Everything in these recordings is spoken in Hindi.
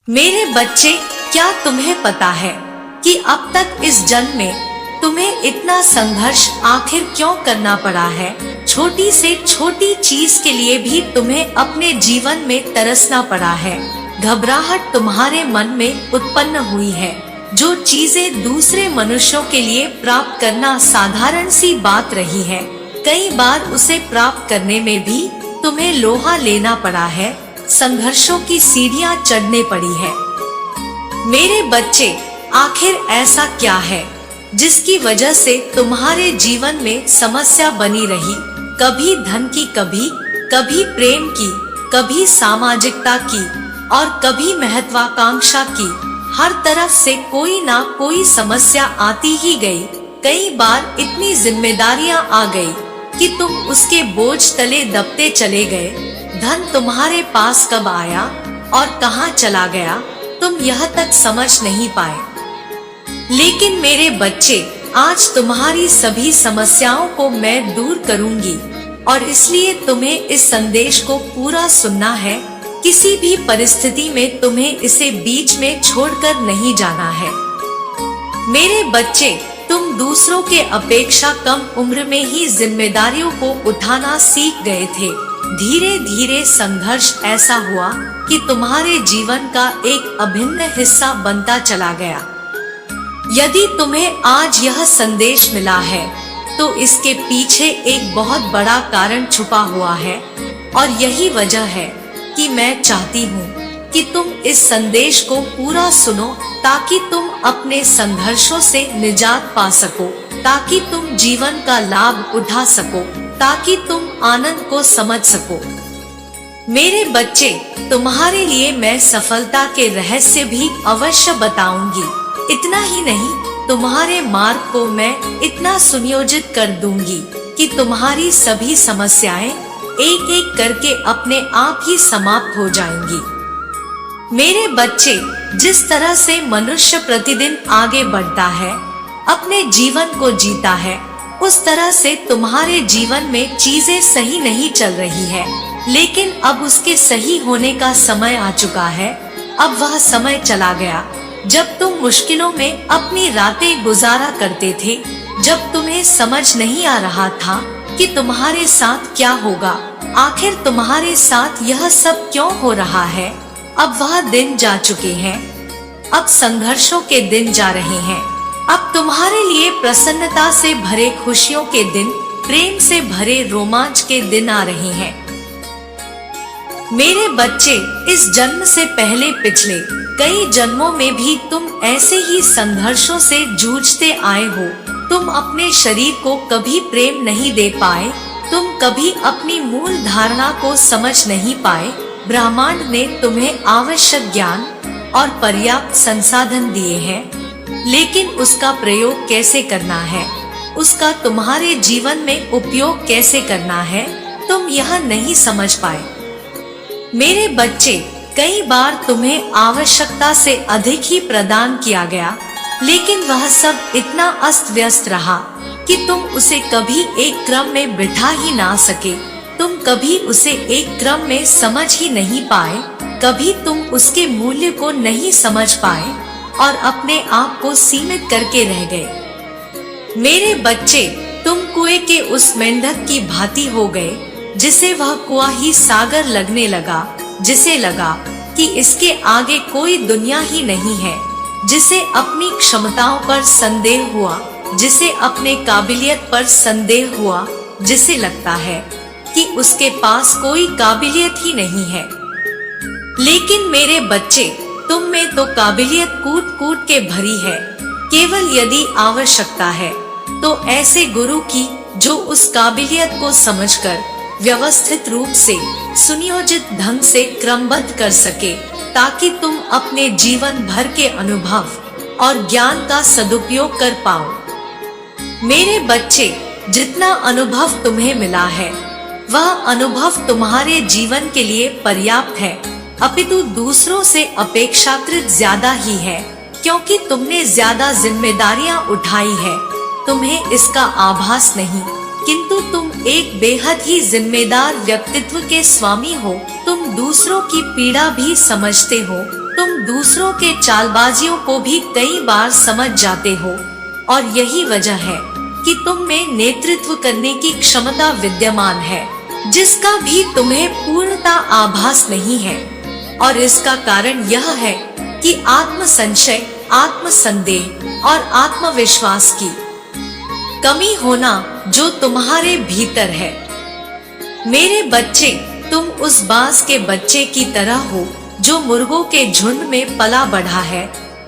मेरे बच्चे, क्या तुम्हें पता है कि अब तक इस जन्म में तुम्हें इतना संघर्ष आखिर क्यों करना पड़ा है? छोटी से छोटी चीज के लिए भी तुम्हें अपने जीवन में तरसना पड़ा है। घबराहट तुम्हारे मन में उत्पन्न हुई है। जो चीजें दूसरे मनुष्यों के लिए प्राप्त करना साधारण सी बात रही है, कई बार उसे प्राप्त करने में भी तुम्हें लोहा लेना पड़ा है। संघर्षों की सीढ़ियां चढ़ने पड़ी है। मेरे बच्चे, आखिर ऐसा क्या है जिसकी वजह से तुम्हारे जीवन में समस्या बनी रही? कभी धन की, कभी प्रेम की, कभी सामाजिकता की और कभी महत्वाकांक्षा की। हर तरफ से कोई ना कोई समस्या आती ही गई। कई बार इतनी जिम्मेदारियां आ गई कि तुम उसके बोझ तले दबते चले गए। धन तुम्हारे पास कब आया और कहां चला गया, तुम यह तक समझ नहीं पाए। लेकिन मेरे बच्चे, आज तुम्हारी सभी समस्याओं को मैं दूर करूंगी और इसलिए तुम्हें इस संदेश को पूरा सुनना है। किसी भी परिस्थिति में तुम्हें इसे बीच में छोड़कर नहीं जाना है। मेरे बच्चे, तुम दूसरों के अपेक्षा कम उम्र में ही जिम्मेदारियों को उठाना सीख गए थे। धीरे धीरे संघर्ष ऐसा हुआ कि तुम्हारे जीवन का एक अभिन्न हिस्सा बनता चला गया। यदि तुम्हें आज यह संदेश मिला है तो इसके पीछे एक बहुत बड़ा कारण छुपा हुआ है और यही वजह है कि मैं चाहती हूँ कि तुम इस संदेश को पूरा सुनो, ताकि तुम अपने संघर्षों से निजात पा सको, ताकि तुम जीवन का लाभ उठा सको, ताकि तुम आनंद को समझ सको। मेरे बच्चे, तुम्हारे लिए मैं सफलता के रहस्य भी अवश्य बताऊंगी। इतना ही नहीं, तुम्हारे मार्ग को मैं इतना सुनियोजित कर दूंगी कि तुम्हारी सभी समस्याएं एक एक करके अपने आप ही समाप्त हो जाएंगी। मेरे बच्चे, जिस तरह से मनुष्य प्रतिदिन आगे बढ़ता है, अपने जीवन को जीता है, उस तरह से तुम्हारे जीवन में चीजें सही नहीं चल रही है। लेकिन अब उसके सही होने का समय आ चुका है। अब वह समय चला गया जब तुम मुश्किलों में अपनी रातें गुजारा करते थे, जब तुम्हें समझ नहीं आ रहा था कि तुम्हारे साथ क्या होगा, आखिर तुम्हारे साथ यह सब क्यों हो रहा है। अब वह दिन जा चुके हैं। अब संघर्षों के दिन जा रहे हैं। अब तुम्हारे लिए प्रसन्नता से भरे खुशियों के दिन, प्रेम से भरे रोमांच के दिन आ रहे हैं। मेरे बच्चे, इस जन्म से पहले पिछले कई जन्मों में भी तुम ऐसे ही संघर्षों से जूझते आए हो। तुम अपने शरीर को कभी प्रेम नहीं दे पाए, तुम कभी अपनी मूल धारणा को समझ नहीं पाए। ब्रह्मांड ने तुम्हें आवश्यक ज्ञान और पर्याप्त संसाधन दिए हैं, लेकिन उसका प्रयोग कैसे करना है, उसका तुम्हारे जीवन में उपयोग कैसे करना है, तुम यह नहीं समझ पाए। मेरे बच्चे, कई बार तुम्हें आवश्यकता से अधिक ही प्रदान किया गया, लेकिन वह सब इतना अस्त व्यस्त रहा कि तुम उसे कभी एक क्रम में बिठा ही ना सके। तुम कभी उसे एक क्रम में समझ ही नहीं पाए। कभी तुम उसके मूल्य को नहीं समझ पाए और अपने आप को सीमित करके रह गए। मेरे बच्चे, तुम कुएं के उस मेंढक की भांति हो गए जिसे वह कुआं ही सागर लगने लगा, जिसे लगा कि इसके आगे कोई दुनिया ही नहीं है, जिसे अपनी क्षमताओं पर संदेह हुआ, जिसे अपने काबिलियत पर संदेह हुआ, जिसे लगता है कि उसके पास कोई काबिलियत ही नहीं है। लेकिन मेरे बच्चे, तुम में तो काबिलियत कूट कूट के भरी है। केवल यदि आवश्यकता है तो ऐसे गुरु की जो उस काबिलियत को समझकर व्यवस्थित रूप से, सुनियोजित ढंग से क्रमबद्ध कर सके, ताकि तुम अपने जीवन भर के अनुभव और ज्ञान का सदुपयोग कर पाओ। मेरे बच्चे, जितना अनुभव तुम्हें मिला है, वह अनुभव तुम्हारे जीवन के लिए पर्याप्त है, अपितु दूसरों से अपेक्षाकृत ज्यादा ही है, क्योंकि तुमने ज्यादा जिम्मेदारियां उठाई है। तुम्हें इसका आभास नहीं, किंतु तुम एक बेहद ही जिम्मेदार व्यक्तित्व के स्वामी हो। तुम दूसरों की पीड़ा भी समझते हो, तुम दूसरों के चालबाजियों को भी कई बार समझ जाते हो, और यही वजह है कि तुम में नेतृत्व करने की क्षमता विद्यमान है, जिसका भी तुम्हें पूर्णता आभास नहीं है। और इसका कारण यह है कि आत्म संशय, आत्म संदेह और आत्मविश्वास की कमी होना जो तुम्हारे भीतर है। मेरे बच्चे, तुम उस बाज के बच्चे की तरह हो जो मुर्गों के झुंड में पला बढ़ा है,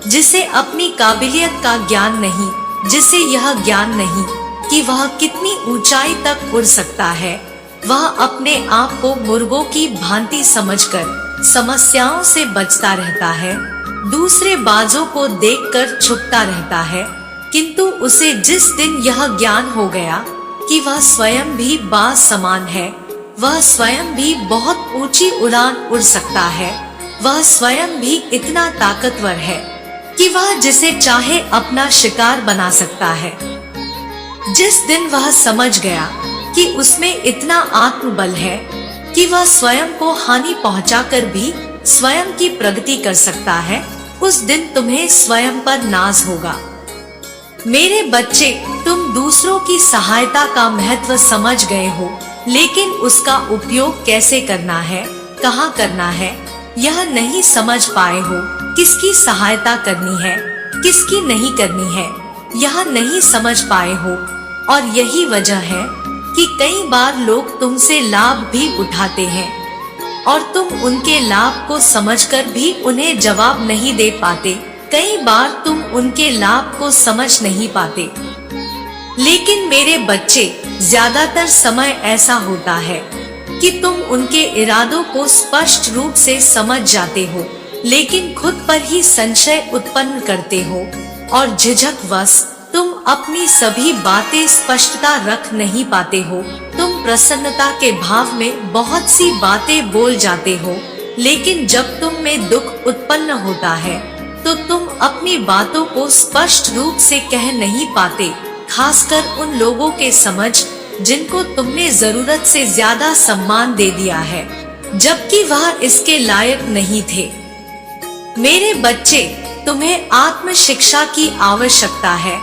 जिसे अपनी काबिलियत का ज्ञान नहीं, जिसे यह ज्ञान नहीं कि वह कितनी ऊंचाई तक उड़ सकता है। वह अपने आप को मुर्गों की भांति समझकर समस्याओं से बचता रहता है, दूसरे बाजों को देखकर छुपता रहता है। किंतु उसे जिस दिन यह ज्ञान हो गया कि वह स्वयं भी बाज समान है, वह स्वयं भी बहुत ऊंची उड़ान उड़ सकता है, वह स्वयं भी इतना ताकतवर है कि वह जिसे चाहे अपना शिकार बना सकता है। जिस दिन वह समझ गया कि उसमें इतना आत्मबल है कि वह स्वयं को हानि पहुंचाकर भी स्वयं की प्रगति कर सकता है, उस दिन तुम्हें स्वयं पर नाज होगा। मेरे बच्चे, तुम दूसरों की सहायता का महत्व समझ गए हो, लेकिन उसका उपयोग कैसे करना है, कहाँ करना है, यह नहीं समझ पाए हो। किसकी सहायता करनी है, किसकी नहीं करनी है, यह नहीं समझ पाए हो। और यही वजह है कि कई बार लोग तुमसे लाभ भी उठाते हैं और तुम उनके लाभ को समझकर भी उन्हें जवाब नहीं दे पाते। कई बार तुम उनके लाभ को समझ नहीं पाते। लेकिन मेरे बच्चे, ज्यादातर समय ऐसा होता है कि तुम उनके इरादों को स्पष्ट रूप से समझ जाते हो, लेकिन खुद पर ही संशय उत्पन्न करते हो और झिझकवश तुम अपनी सभी बातें स्पष्टता रख नहीं पाते हो। तुम प्रसन्नता के भाव में बहुत सी बातें बोल जाते हो, लेकिन जब तुम में दुख उत्पन्न होता है तो तुम अपनी बातों को स्पष्ट रूप से कह नहीं पाते, खासकर उन लोगों के समझ जिनको तुमने जरूरत से ज्यादा सम्मान दे दिया है, जबकि वह इसके लायक नहीं थे। मेरे बच्चे, तुम्हें आत्म शिक्षा की आवश्यकता है।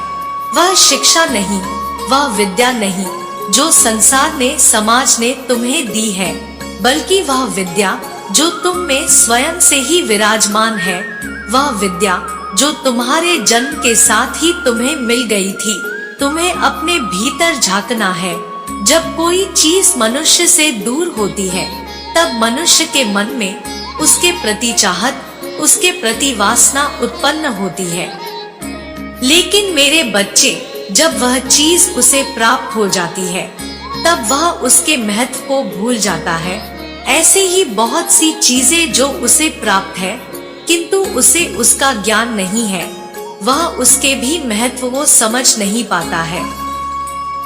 वह शिक्षा नहीं, वह विद्या नहीं जो संसार ने, समाज ने तुम्हें दी है, बल्कि वह विद्या जो तुम में स्वयं से ही विराजमान है। वह विद्या जो तुम्हारे जन्म के साथ ही तुम्हें मिल गई थी। तुम्हें अपने भीतर झांकना है। जब कोई चीज मनुष्य से दूर होती है, तब मनुष्य के मन में उसके प्रति चाहत, उसके प्रति वासना उत्पन्न होती है। लेकिन मेरे बच्चे, जब वह चीज उसे प्राप्त हो जाती है, तब वह उसके महत्व को भूल जाता है। ऐसे ही बहुत सी चीजें जो उसे प्राप्त है, किंतु उसे उसका ज्ञान नहीं है, वह उसके भी महत्व को समझ नहीं पाता है।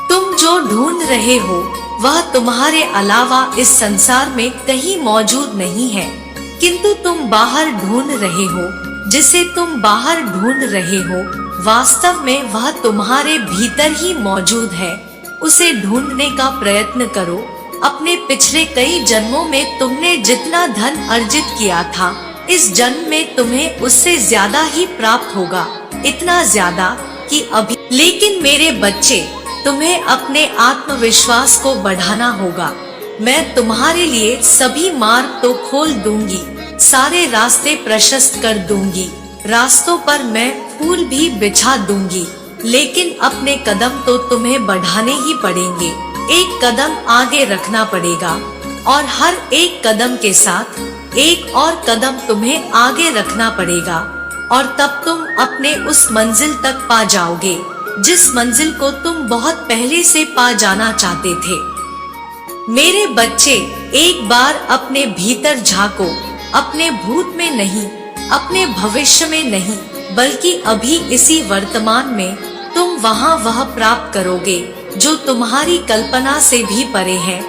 तुम जो ढूंढ रहे हो, वह तुम्हारे अलावा इस संसार में कहीं मौजूद नहीं है, किंतु तुम बाहर ढूंढ रहे हो। जिसे तुम बाहर ढूंढ रहे हो, वास्तव में वह तुम्हारे भीतर ही मौजूद है। उसे ढूंढने का प्रयत्न करो। अपने पिछले कई जन्मों में तुमने जितना धन अर्जित किया था, इस जन्म में तुम्हें उससे ज्यादा ही प्राप्त होगा, इतना ज्यादा कि अभी। लेकिन मेरे बच्चे, तुम्हें अपने आत्मविश्वास को बढ़ाना होगा। मैं तुम्हारे लिए सभी मार्ग तो खोल दूंगी, सारे रास्ते प्रशस्त कर दूंगी, रास्तों पर मैं फूल भी बिछा दूंगी, लेकिन अपने कदम तो तुम्हें बढ़ाने ही पड़ेंगे। एक कदम आगे रखना पड़ेगा और हर एक कदम के साथ एक और कदम तुम्हें आगे रखना पड़ेगा, और तब तुम अपने उस मंजिल तक पा जाओगे जिस मंजिल को तुम बहुत पहले से पा जाना चाहते थे। मेरे बच्चे, एक बार अपने भीतर झांको, अपने भूत में नहीं, अपने भविष्य में नहीं, बल्कि अभी इसी वर्तमान में तुम वहाँ वह प्राप्त करोगे जो तुम्हारी कल्पना से भी परे है।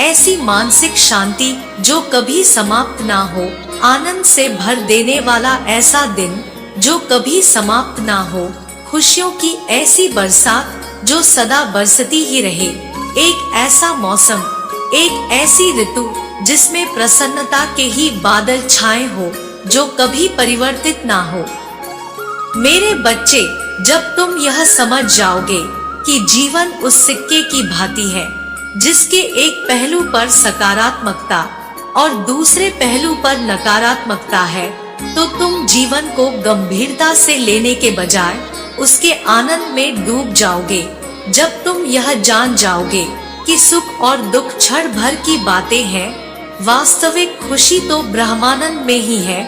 ऐसी मानसिक शांति जो कभी समाप्त ना हो, आनंद से भर देने वाला ऐसा दिन जो कभी समाप्त ना हो, खुशियों की ऐसी बरसात जो सदा बरसती ही रहे, एक ऐसा मौसम, एक ऐसी ऋतु जिसमें प्रसन्नता के ही बादल छाए हो, जो कभी परिवर्तित ना हो। मेरे बच्चे, जब तुम यह समझ जाओगे कि जीवन उस सिक्के की भांति है जिसके एक पहलू पर सकारात्मकता और दूसरे पहलू पर नकारात्मकता है, तो तुम जीवन को गंभीरता से लेने के बजाय उसके आनंद में डूब जाओगे। जब तुम यह जान जाओगे कि सुख और दुख क्षण भर की बातें हैं, वास्तविक खुशी तो ब्रह्मानंद में ही है,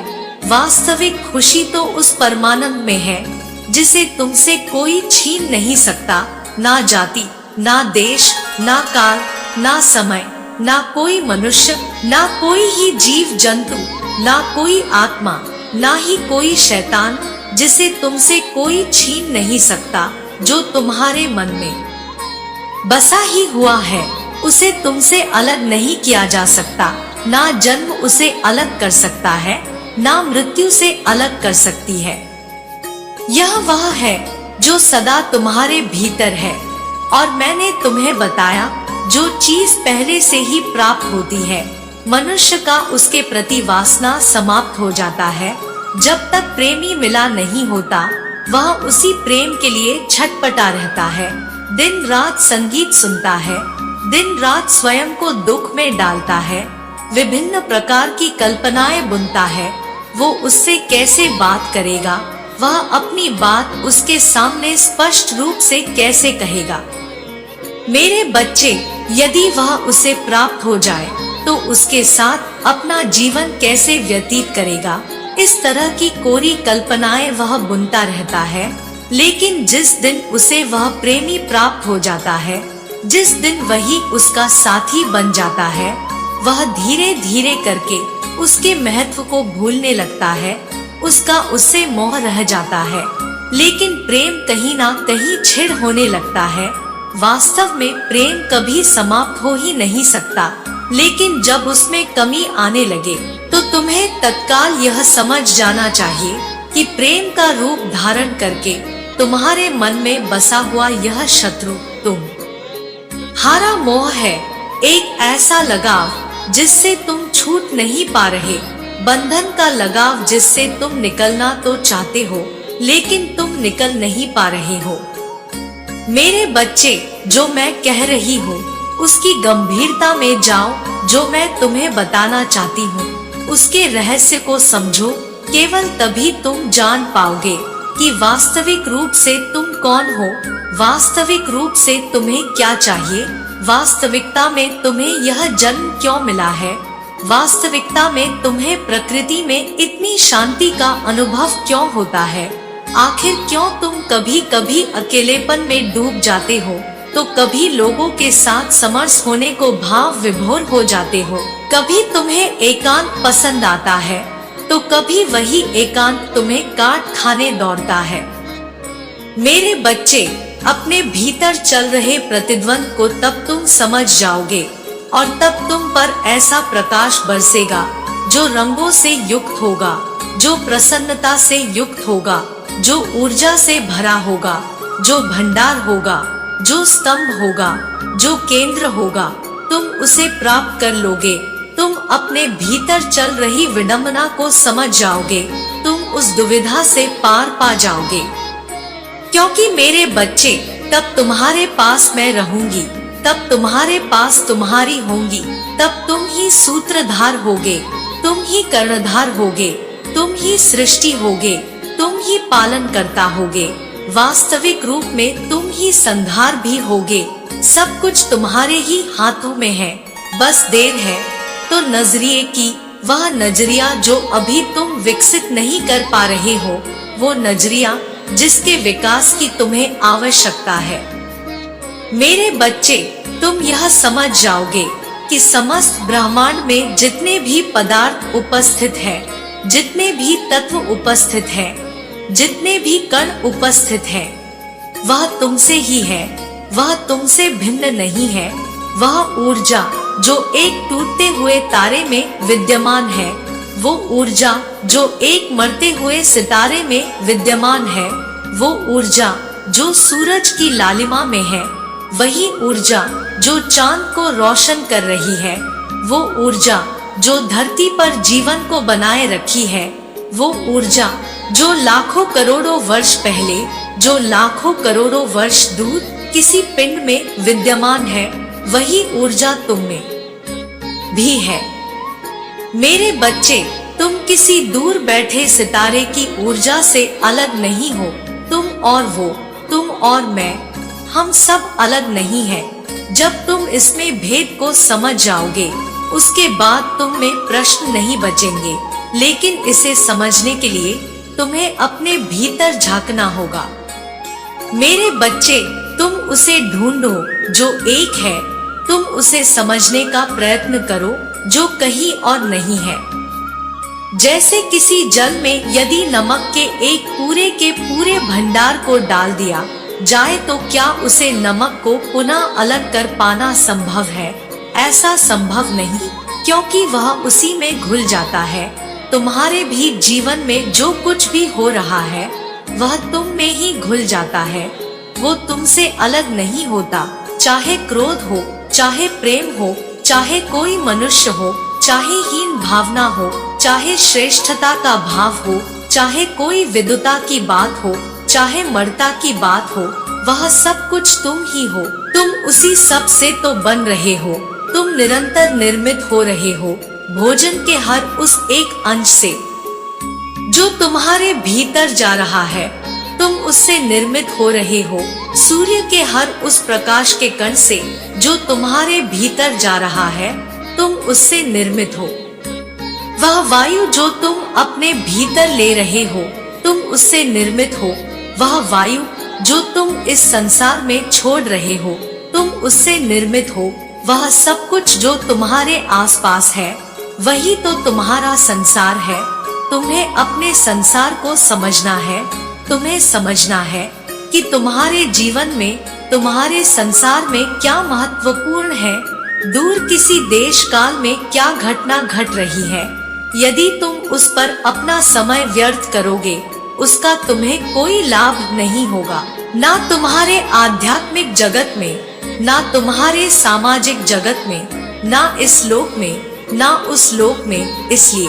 वास्तविक खुशी तो उस परमानंद में है जिसे तुमसे कोई छीन नहीं सकता। ना जाति, ना देश, ना काल, ना समय, ना कोई मनुष्य, ना कोई ही जीव जंतु, ना कोई आत्मा, ना ही कोई शैतान, जिसे तुमसे कोई छीन नहीं सकता। जो तुम्हारे मन में बसा ही हुआ है उसे तुमसे अलग नहीं किया जा सकता। ना जन्म उसे अलग कर सकता है, ना मृत्यु से अलग कर सकती है। यह वह है जो सदा तुम्हारे भीतर है, और मैंने तुम्हें बताया जो चीज पहले से ही प्राप्त होती है। मनुष्य का उसके प्रति वासना समाप्त हो जाता है। जब तक प्रेमी मिला नहीं होता, वह उसी प्रेम के लिए छटपटा रहता है, दिन रात संगीत सुनता है, दिन रात स्वयं को दुख में डालता है, विभिन्न प्रकार की कल्पनाएं बुनता है। वो उससे कैसे बात करेगा, वह अपनी बात उसके सामने स्पष्ट रूप से कैसे कहेगा। मेरे बच्चे, यदि वह उसे प्राप्त हो जाए तो उसके साथ अपना जीवन कैसे व्यतीत करेगा, इस तरह की कोरी कल्पनाएं वह बुनता रहता है। लेकिन जिस दिन उसे वह प्रेमी प्राप्त हो जाता है, जिस दिन वही उसका साथी बन जाता है, वह धीरे धीरे करके उसके महत्व को भूलने लगता है। उसका उससे मोह रह जाता है, लेकिन प्रेम कहीं ना कहीं छिड़ होने लगता है। वास्तव में प्रेम कभी समाप्त हो ही नहीं सकता, लेकिन जब उसमें कमी आने लगे तो तुम्हें तत्काल यह समझ जाना चाहिए कि प्रेम का रूप धारण करके तुम्हारे मन में बसा हुआ यह शत्रु तुम हारा मोह है, एक ऐसा लगाव जिससे तुम छूट नहीं पा रहे, बंधन का लगाव जिससे तुम निकलना तो चाहते हो लेकिन तुम निकल नहीं पा रहे हो। मेरे बच्चे, जो मैं कह रही हूँ उसकी गंभीरता में जाओ। जो मैं तुम्हें बताना चाहती हूँ उसके रहस्य को समझो। केवल तभी तुम जान पाओगे कि वास्तविक रूप से तुम कौन हो, वास्तविक रूप से तुम्हें क्या चाहिए, वास्तविकता में तुम्हें यह जन्म क्यों मिला है, वास्तविकता में तुम्हें प्रकृति में इतनी शांति का अनुभव क्यों होता है। आखिर क्यों तुम कभी कभी अकेलेपन में डूब जाते हो, तो कभी लोगों के साथ समरस होने को भाव विभोर हो जाते हो। कभी तुम्हें एकांत पसंद आता है तो कभी वही एकांत तुम्हें काट खाने दौड़ता है। मेरे बच्चे, अपने भीतर चल रहे प्रतिद्वंद को तब तुम समझ जाओगे और तब तुम पर ऐसा प्रकाश बरसेगा जो रंगों से युक्त होगा, जो प्रसन्नता से युक्त होगा, जो ऊर्जा से भरा होगा, जो भंडार होगा, जो स्तंभ होगा, जो केंद्र होगा। तुम उसे प्राप्त कर लोगे। तुम अपने भीतर चल रही विडंबना को समझ जाओगे। तुम उस दुविधा से पार पा जाओगे, क्योंकि मेरे बच्चे, तब तुम्हारे पास मैं रहूंगी, तब तुम्हारे पास तुम्हारी होंगी, तब तुम ही सूत्रधार होगे, तुम ही कर्णधार होगे, तुम ही सृष्टि होगे, तुम ही पालन करता होगे। वास्तविक रूप में तुम ही संहार भी होगे। सब कुछ तुम्हारे ही हाथों में है, बस देर है तो नजरिए की। वह नजरिया जो अभी तुम विकसित नहीं कर पा रहे हो, वो नजरिया जिसके विकास की तुम्हें आवश्यकता है। मेरे बच्चे, तुम यह समझ जाओगे कि समस्त ब्रह्मांड में जितने भी पदार्थ उपस्थित हैं, जितने भी तत्व उपस्थित हैं, जितने भी कण उपस्थित हैं, वह तुमसे ही है, वह तुमसे भिन्न नहीं है। वह ऊर्जा जो एक टूटते हुए तारे में विद्यमान है, वो ऊर्जा जो एक मरते हुए सितारे में विद्यमान है, वो ऊर्जा जो सूरज की लालिमा में है, वही ऊर्जा जो चांद को रोशन कर रही है, वो ऊर्जा जो धरती पर जीवन को बनाए रखी है, वो ऊर्जा जो लाखों करोड़ों वर्ष पहले, जो लाखों करोड़ों वर्ष दूर किसी पिंड में विद्यमान है, वही ऊर्जा तुम में भी है। मेरे बच्चे, तुम किसी दूर बैठे सितारे की ऊर्जा से अलग नहीं हो। तुम और वो, तुम और मैं, हम सब अलग नहीं हैं। जब तुम इसमें भेद को समझ जाओगे, उसके बाद तुम में प्रश्न नहीं बचेंगे। लेकिन इसे समझने के लिए तुम्हें अपने भीतर झांकना होगा। मेरे बच्चे, तुम उसे ढूंढो जो एक है। तुम उसे समझने का प्रयत्न करो जो कहीं और नहीं है। जैसे किसी जल में यदि नमक के एक पूरे के पूरे भंडार को डाल दिया जाए तो क्या उसे नमक को पुनः अलग कर पाना संभव है? ऐसा संभव नहीं, क्योंकि वह उसी में घुल जाता है। तुम्हारे भी जीवन में जो कुछ भी हो रहा है वह तुम में ही घुल जाता है। वो तुमसे अलग नहीं होता। चाहे क्रोध हो, चाहे प्रेम हो, चाहे कोई मनुष्य हो, चाहे हीन भावना हो, चाहे श्रेष्ठता का भाव हो, चाहे कोई विद्वता की बात हो, चाहे मर्ता की बात हो, वह सब कुछ तुम ही हो। तुम उसी सब से तो बन रहे हो। तुम निरंतर निर्मित हो रहे हो भोजन के हर उस एक अंश से जो तुम्हारे भीतर जा रहा है। तुम उससे निर्मित हो रहे हो सूर्य के हर उस प्रकाश के कण से जो तुम्हारे भीतर जा रहा है। तुम उससे निर्मित हो। वह वायु जो तुम अपने भीतर ले रहे हो, तुम उससे निर्मित हो। वह वायु जो तुम इस संसार में छोड़ रहे हो, तुम उससे निर्मित हो। वह सब कुछ जो तुम्हारे आसपास है, वही तो तुम्हारा संसार है। तुम्हें अपने संसार को समझना है। तुम्हें समझना है कि तुम्हारे जीवन में, तुम्हारे संसार में क्या महत्वपूर्ण है, दूर किसी देश काल में क्या घटना घट रही है। यदि तुम उस पर अपना समय व्यर्थ करोगे, उसका तुम्हें कोई लाभ नहीं होगा। ना तुम्हारे आध्यात्मिक जगत में, ना तुम्हारे सामाजिक जगत में, ना इस लोक में, ना उस लोक में। इसलिए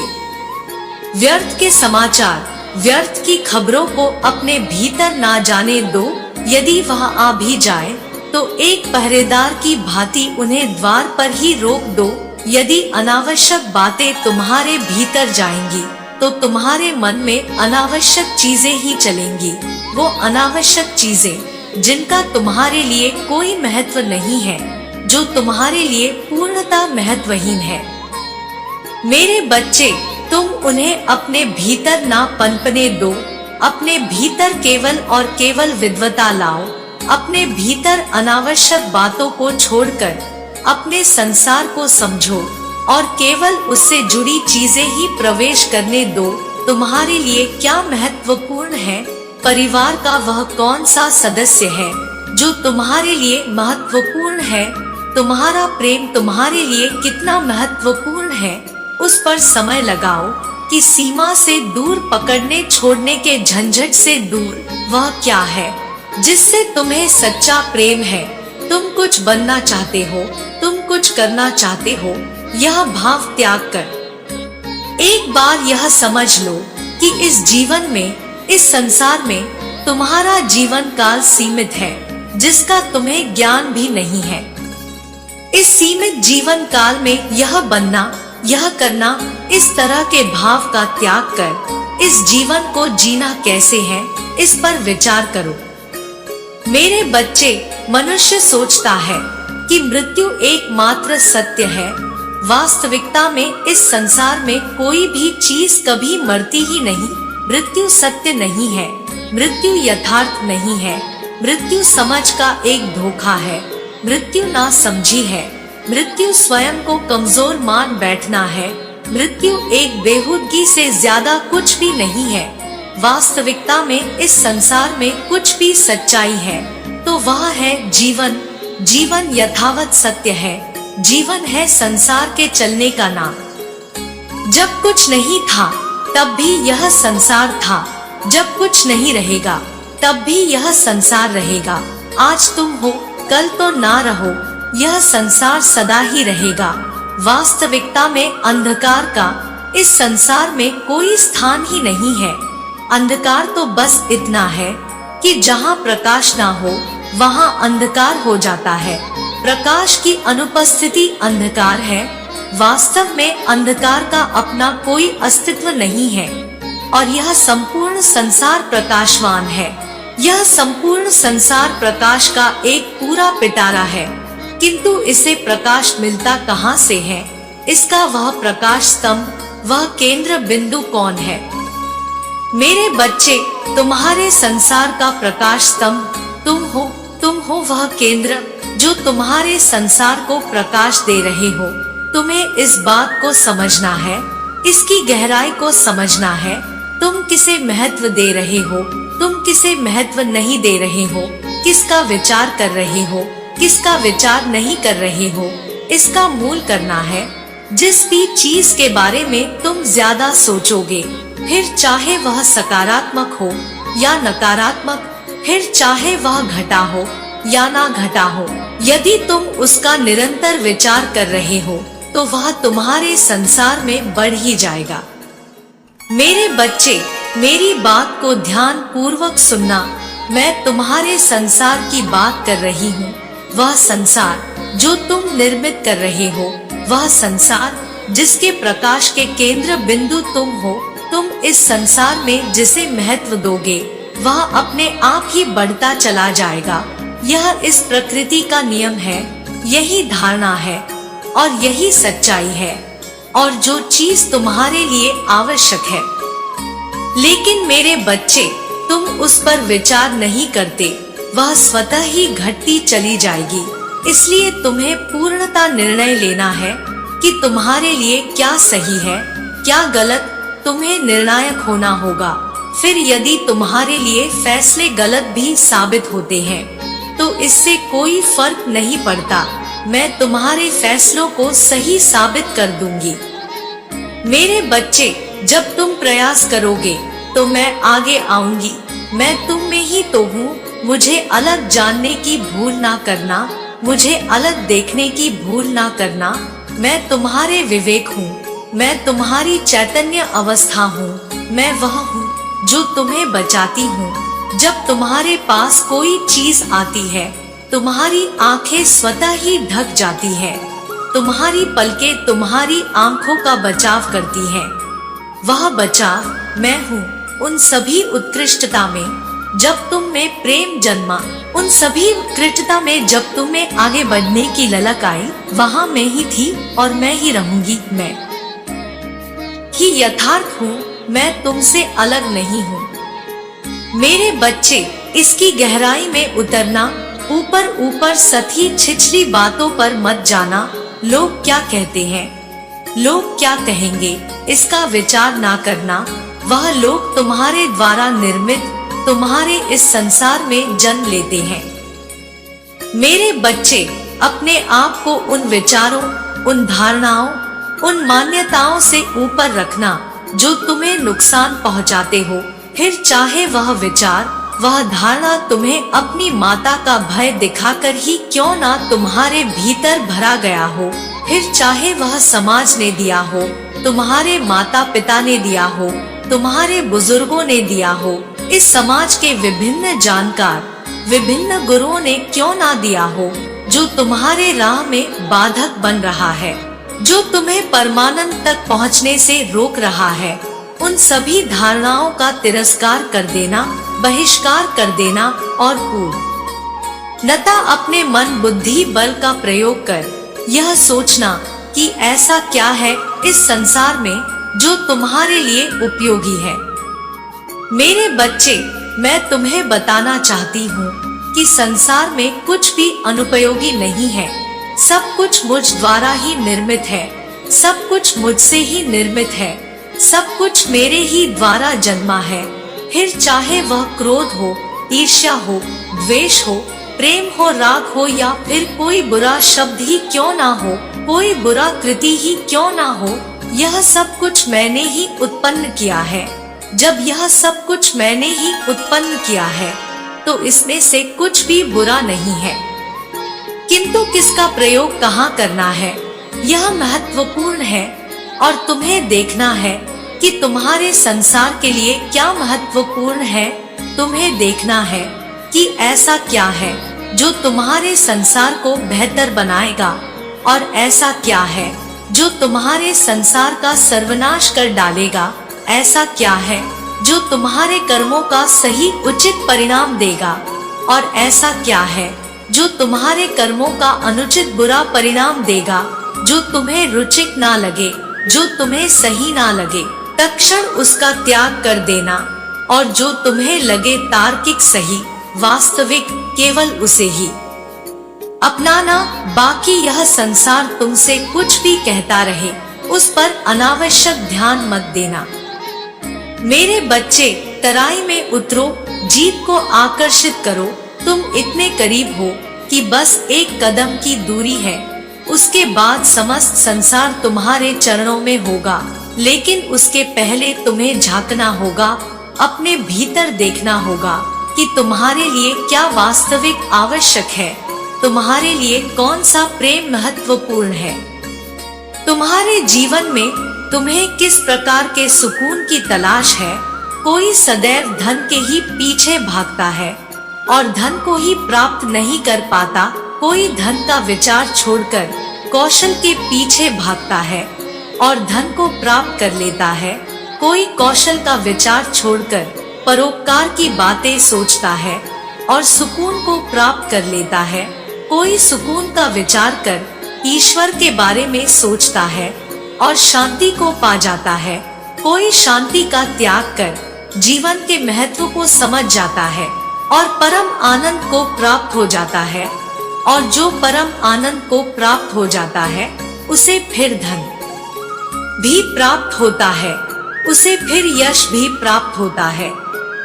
व्यर्थ के समाचार, व्यर्थ की खबरों को अपने भीतर ना जाने दो। यदि वह आ भी जाए तो एक पहरेदार की भांति उन्हें द्वार पर ही रोक दो। यदि अनावश्यक बातें तुम्हारे भीतर जाएंगी तो तुम्हारे मन में अनावश्यक चीजें ही चलेंगी। वो अनावश्यक चीजें जिनका तुम्हारे लिए कोई महत्व नहीं है, जो तुम्हारे लिए पूर्णतः महत्वहीन है। मेरे बच्चे, तुम उन्हें अपने भीतर ना पनपने दो। अपने भीतर केवल और केवल विद्वता लाओ। अपने भीतर अनावश्यक बातों को छोड़कर अपने संसार को समझो और केवल उससे जुड़ी चीजें ही प्रवेश करने दो। तुम्हारे लिए क्या महत्वपूर्ण है? परिवार का वह कौन सा सदस्य है जो तुम्हारे लिए महत्वपूर्ण है? तुम्हारा प्रेम तुम्हारे लिए कितना महत्वपूर्ण है? उस पर समय लगाओ कि सीमा से दूर पकड़ने छोड़ने के झंझट से दूर वह क्या है जिससे तुम्हें सच्चा प्रेम है। तुम कुछ बनना चाहते हो, तुम कुछ करना चाहते हो, यह भाव त्याग कर एक बार यह समझ लो कि इस जीवन में, इस संसार में तुम्हारा जीवन काल सीमित है, जिसका तुम्हें ज्ञान भी नहीं है। इस सीमित जीवन काल में यह बनना, यह करना, इस तरह के भाव का त्याग कर इस जीवन को जीना कैसे है, इस पर विचार करो। मेरे बच्चे, मनुष्य सोचता है कि मृत्यु एकमात्र सत्य है। वास्तविकता में इस संसार में कोई भी चीज कभी मरती ही नहीं। मृत्यु सत्य नहीं है, मृत्यु यथार्थ नहीं है। मृत्यु समझ का एक धोखा है, मृत्यु ना समझी है। मृत्यु स्वयं को कमजोर मान बैठना है। मृत्यु एक बेहूदगी से ज्यादा कुछ भी नहीं है। वास्तविकता में इस संसार में कुछ भी सच्चाई है तो वह है जीवन। जीवन यथावत सत्य है। जीवन है संसार के चलने का नाम। जब कुछ नहीं था तब भी यह संसार था। जब कुछ नहीं रहेगा तब भी यह संसार रहेगा। आज तुम हो, कल तो ना रहो, यह संसार सदा ही रहेगा। वास्तविकता में अंधकार का, इस संसार में कोई स्थान ही नहीं है। अंधकार तो बस इतना है कि जहाँ प्रकाश ना हो वहाँ अंधकार हो जाता है। प्रकाश की अनुपस्थिति अंधकार है। वास्तव में अंधकार का अपना कोई अस्तित्व नहीं है और यह संपूर्ण संसार प्रकाशवान है। यह संपूर्ण संसार प्रकाश का एक पूरा पिटारा है, किंतु इसे प्रकाश मिलता कहाँ से है? इसका वह प्रकाश स्तंभ, वह केंद्र बिंदु कौन है? मेरे बच्चे, तुम्हारे संसार का प्रकाश स्तंभ तुम हो वह केंद्र जो तुम्हारे संसार को प्रकाश दे रहे हो। तुम्हें इस बात को समझना है, इसकी गहराई को समझना है। तुम किसे महत्व दे रहे हो, तुम किसे महत्व नहीं दे रहे हो, किसका विचार कर रहे हो, किसका विचार नहीं कर रहे हो, इसका मूल करना है। जिस भी चीज के बारे में तुम ज्यादा सोचोगे, फिर चाहे वह सकारात्मक हो या नकारात्मक, फिर चाहे वह घटा हो या ना घटा हो, यदि तुम उसका निरंतर विचार कर रहे हो तो वह तुम्हारे संसार में बढ़ ही जाएगा। मेरे बच्चे, मेरी बात को ध्यान पूर्वक सुनना। मैं तुम्हारे संसार की बात कर रही हूँ। वह संसार जो तुम निर्मित कर रहे हो, वह संसार जिसके प्रकाश के केंद्र बिंदु तुम हो, तुम इस संसार में जिसे महत्व दोगे वह अपने आप ही बढ़ता चला जाएगा। यह इस प्रकृति का नियम है, यही धारणा है और यही सच्चाई है और जो चीज तुम्हारे लिए आवश्यक है। लेकिन मेरे बच्चे, तुम उस पर विचार नहीं करते, वह स्वतः ही घटती चली जाएगी। इसलिए तुम्हें पूर्णता निर्णय लेना है कि तुम्हारे लिए क्या सही है, क्या गलत। तुम्हें निर्णायक होना होगा। फिर यदि तुम्हारे लिए फैसले गलत भी साबित होते हैं तो इससे कोई फर्क नहीं पड़ता। मैं तुम्हारे फैसलों को सही साबित कर दूंगी। मेरे बच्चे, जब तुम प्रयास करोगे तो मैं आगे आऊंगी। मैं तुम में ही तो हूँ। मुझे अलग जानने की भूल ना करना, मुझे अलग देखने की भूल ना करना। मैं तुम्हारे विवेक हूँ, मैं तुम्हारी चैतन्य अवस्था हूँ। मैं वह हूँ जो तुम्हें बचाती हूँ। जब तुम्हारे पास कोई चीज आती है, तुम्हारी आंखें स्वतः ही ढक जाती है। तुम्हारी पलकें तुम्हारी आंखों का बचाव करती हैं। वह बचाव मैं हूँ। उन सभी उत्कृष्टता में जब तुम में प्रेम जन्मा, उन सभी उत्कृष्टता में जब तुम्हें आगे बढ़ने की ललक आई, वहाँ मैं ही थी और मैं ही रहूंगी। मैं ही यथार्थ हूँ। मैं तुमसे अलग नहीं हूँ। मेरे बच्चे, इसकी गहराई में उतरना, ऊपर ऊपर सती छिछली बातों पर मत जाना। लोग क्या कहते हैं, लोग क्या कहेंगे, इसका विचार ना करना। वह लोग तुम्हारे द्वारा निर्मित तुम्हारे इस संसार में जन्म लेते हैं। मेरे बच्चे, अपने आप को उन विचारों, उन धारणाओं, उन मान्यताओं से ऊपर रखना जो तुम्हें नुकसान पहुंचाते हो। फिर चाहे वह विचार, वह धारणा तुम्हें अपनी माता का भय दिखाकर ही क्यों ना तुम्हारे भीतर भरा गया हो, फिर चाहे वह समाज ने दिया हो, तुम्हारे माता पिता ने दिया हो, तुम्हारे बुजुर्गों ने दिया हो, इस समाज के विभिन्न जानकार, विभिन्न गुरुओं ने क्यों ना दिया हो, जो तुम्हारे राह में बाधक बन रहा है, जो तुम्हें परमानंद तक पहुंचने से रोक रहा है। उन सभी धारणाओं का तिरस्कार कर देना, बहिष्कार कर देना और पूर्णतः अपने मन बुद्धि बल का प्रयोग कर यह सोचना कि ऐसा क्या है इस संसार में जो तुम्हारे लिए उपयोगी है। मेरे बच्चे, मैं तुम्हें बताना चाहती हूँ कि संसार में कुछ भी अनुपयोगी नहीं है। सब कुछ मुझ द्वारा ही निर्मित है, सब कुछ मुझसे ही निर्मित है, सब कुछ मेरे ही द्वारा जन्मा है। फिर चाहे वह क्रोध हो, ईर्ष्या हो, द्वेष हो, प्रेम हो, राग हो या फिर कोई बुरा शब्द ही क्यों ना हो, कोई बुरा कृति ही क्यों ना हो, यह सब कुछ मैंने ही उत्पन्न किया है। जब यह सब कुछ मैंने ही उत्पन्न किया है तो इसमें से कुछ भी बुरा नहीं है, किंतु किसका प्रयोग कहाँ करना है यह महत्वपूर्ण है। और तुम्हें देखना है कि तुम्हारे संसार के लिए क्या महत्वपूर्ण है। तुम्हें देखना है कि ऐसा क्या है जो तुम्हारे संसार को बेहतर बनाएगा और ऐसा क्या है जो तुम्हारे संसार का सर्वनाश कर डालेगा। ऐसा क्या है जो तुम्हारे कर्मों का सही उचित परिणाम देगा और ऐसा क्या है जो तुम्हारे कर्मों का अनुचित बुरा परिणाम देगा। जो तुम्हें रुचिक ना लगे, जो तुम्हें सही ना लगे, तत्क्षण उसका त्याग कर देना, और जो तुम्हें लगे तार्किक सही वास्तविक, केवल उसे ही अपनाना। बाकी यह संसार तुमसे कुछ भी कहता रहे, उस पर अनावश्यक ध्यान मत देना। मेरे बच्चे, तराई में उतरो, जीत को आकर्षित करो। तुम इतने करीब हो कि बस एक कदम की दूरी है, उसके बाद समस्त संसार तुम्हारे चरणों में होगा। लेकिन उसके पहले तुम्हें झांकना होगा, अपने भीतर देखना होगा कि तुम्हारे लिए क्या वास्तविक आवश्यक है, तुम्हारे लिए कौन सा प्रेम महत्वपूर्ण है। तुम्हारे जीवन में तुम्हें किस प्रकार के सुकून की तलाश है। कोई सदैव धन के ही पीछे भागता है और धन को ही प्राप्त नहीं कर पाता। कोई धन का विचार छोड़कर कौशल के पीछे भागता है और धन को प्राप्त कर लेता है। कोई कौशल का विचार छोड़कर परोपकार की बातें सोचता है और सुकून को प्राप्त कर लेता है। कोई सुकून का विचार कर ईश्वर के बारे में सोचता है और शांति को पा जाता है। कोई शांति का त्याग कर जीवन के महत्व को समझ जाता है और परम आनंद को प्राप्त हो जाता है। और जो परम आनंद को प्राप्त हो जाता है, उसे फिर धन भी प्राप्त होता है, उसे फिर यश भी प्राप्त होता है,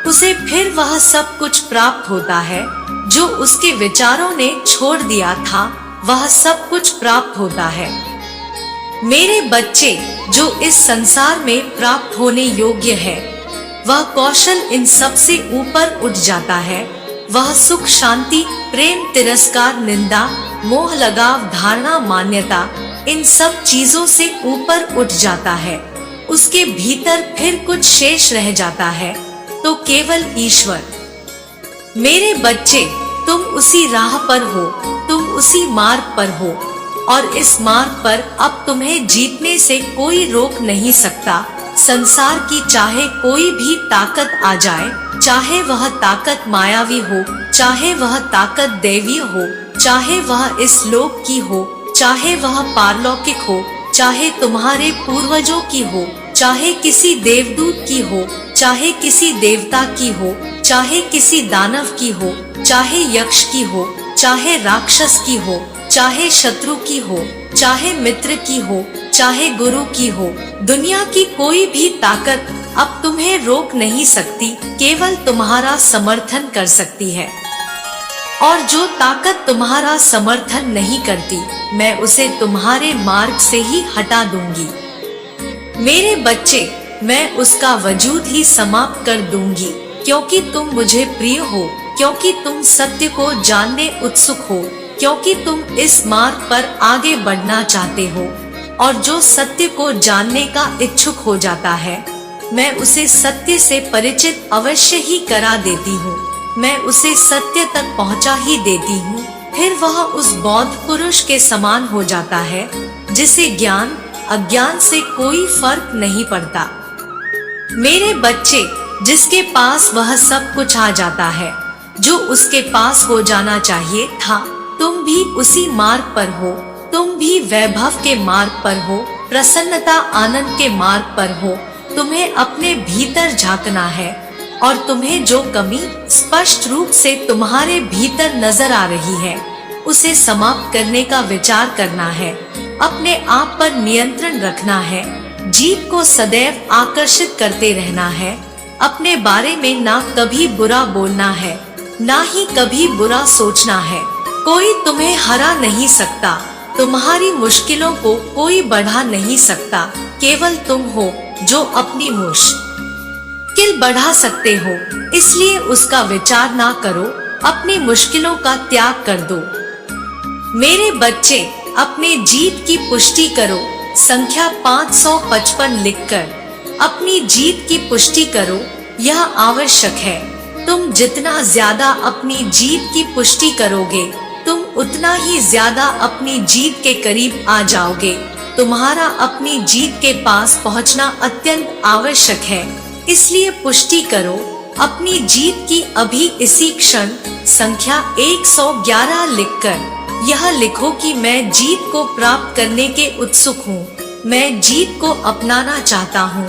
उसे फिर वह सब कुछ प्राप्त होता है जो उसके विचारों ने छोड़ दिया था। वह सब कुछ प्राप्त होता है। मेरे बच्चे, जो इस संसार में प्राप्त होने योग्य है, वह कौशल इन सब से ऊपर उठ जाता है। वह सुख, शांति, प्रेम, तिरस्कार, निंदा, मोह, लगाव, धारणा, मान्यता, इन सब चीजों से ऊपर उठ जाता है। उसके भीतर फिर कुछ शेष रह जाता है तो केवल ईश्वर। मेरे बच्चे, तुम उसी राह पर हो, तुम उसी मार्ग पर हो, और इस मार्ग पर अब तुम्हें जीतने से कोई रोक नहीं सकता। संसार की चाहे कोई भी ताकत आ जाए, चाहे वह ताकत मायावी हो, चाहे वह ताकत दैवीय हो, चाहे वह इस लोक की हो, चाहे वह पारलौकिक हो, चाहे तुम्हारे पूर्वजों की हो, चाहे किसी देवदूत की हो, चाहे किसी देवता की हो, चाहे किसी दानव की हो, चाहे यक्ष की हो, चाहे राक्षस की हो, चाहे शत्रु की हो, चाहे मित्र की हो, चाहे गुरु की हो, दुनिया की कोई भी ताकत अब तुम्हें रोक नहीं सकती, केवल तुम्हारा समर्थन कर सकती है। और जो ताकत तुम्हारा समर्थन नहीं करती, मैं उसे तुम्हारे मार्ग से ही हटा दूंगी। मेरे बच्चे, मैं उसका वजूद ही समाप्त कर दूंगी, क्योंकि तुम मुझे प्रिय हो, क्योंकि तुम सत्य को जानने उत्सुक हो, क्योंकि तुम इस मार्ग पर आगे बढ़ना चाहते हो। और जो सत्य को जानने का इच्छुक हो जाता है, मैं उसे सत्य से परिचित अवश्य ही करा देती हूँ। मैं उसे सत्य तक पहुँचा ही देती हूँ। फिर वह उस बौद्ध पुरुष के समान हो जाता है जिसे ज्ञान अज्ञान से कोई फर्क नहीं पड़ता। मेरे बच्चे, जिसके पास वह सब कुछ आ जाता है जो उसके पास हो जाना चाहिए था, तुम भी उसी मार्ग पर हो। तुम भी वैभव के मार्ग पर हो, प्रसन्नता आनंद के मार्ग पर हो। तुम्हें अपने भीतर झांकना है और तुम्हें जो कमी स्पष्ट रूप से तुम्हारे भीतर नजर आ रही है, उसे समाप्त करने का विचार करना है। अपने आप पर नियंत्रण रखना है। जीत को सदैव आकर्षित करते रहना है। अपने बारे में ना कभी बुरा बोलना है, ना ही कभी बुरा सोचना है। कोई तुम्हें हरा नहीं सकता, तुम्हारी मुश्किलों को कोई बढ़ा नहीं सकता। केवल तुम हो जो अपनी मुश्किल बढ़ा सकते हो, इसलिए उसका विचार ना करो, अपनी मुश्किलों का त्याग कर दो। मेरे बच्चे, अपने जीत की पुष्टि करो, संख्या 555 लिखकर अपनी जीत की पुष्टि करो। यह आवश्यक है। तुम जितना ज्यादा अपनी जीत की पुष्टि करोगे, तुम उतना ही ज्यादा अपनी जीत के करीब आ जाओगे। तुम्हारा अपनी जीत के पास पहुंचना अत्यंत आवश्यक है, इसलिए पुष्टि करो अपनी जीत की अभी इसी क्षण। संख्या 111 लिखकर यह लिखो कि मैं जीत को प्राप्त करने के उत्सुक हूँ। मैं जीत को अपनाना चाहता हूँ।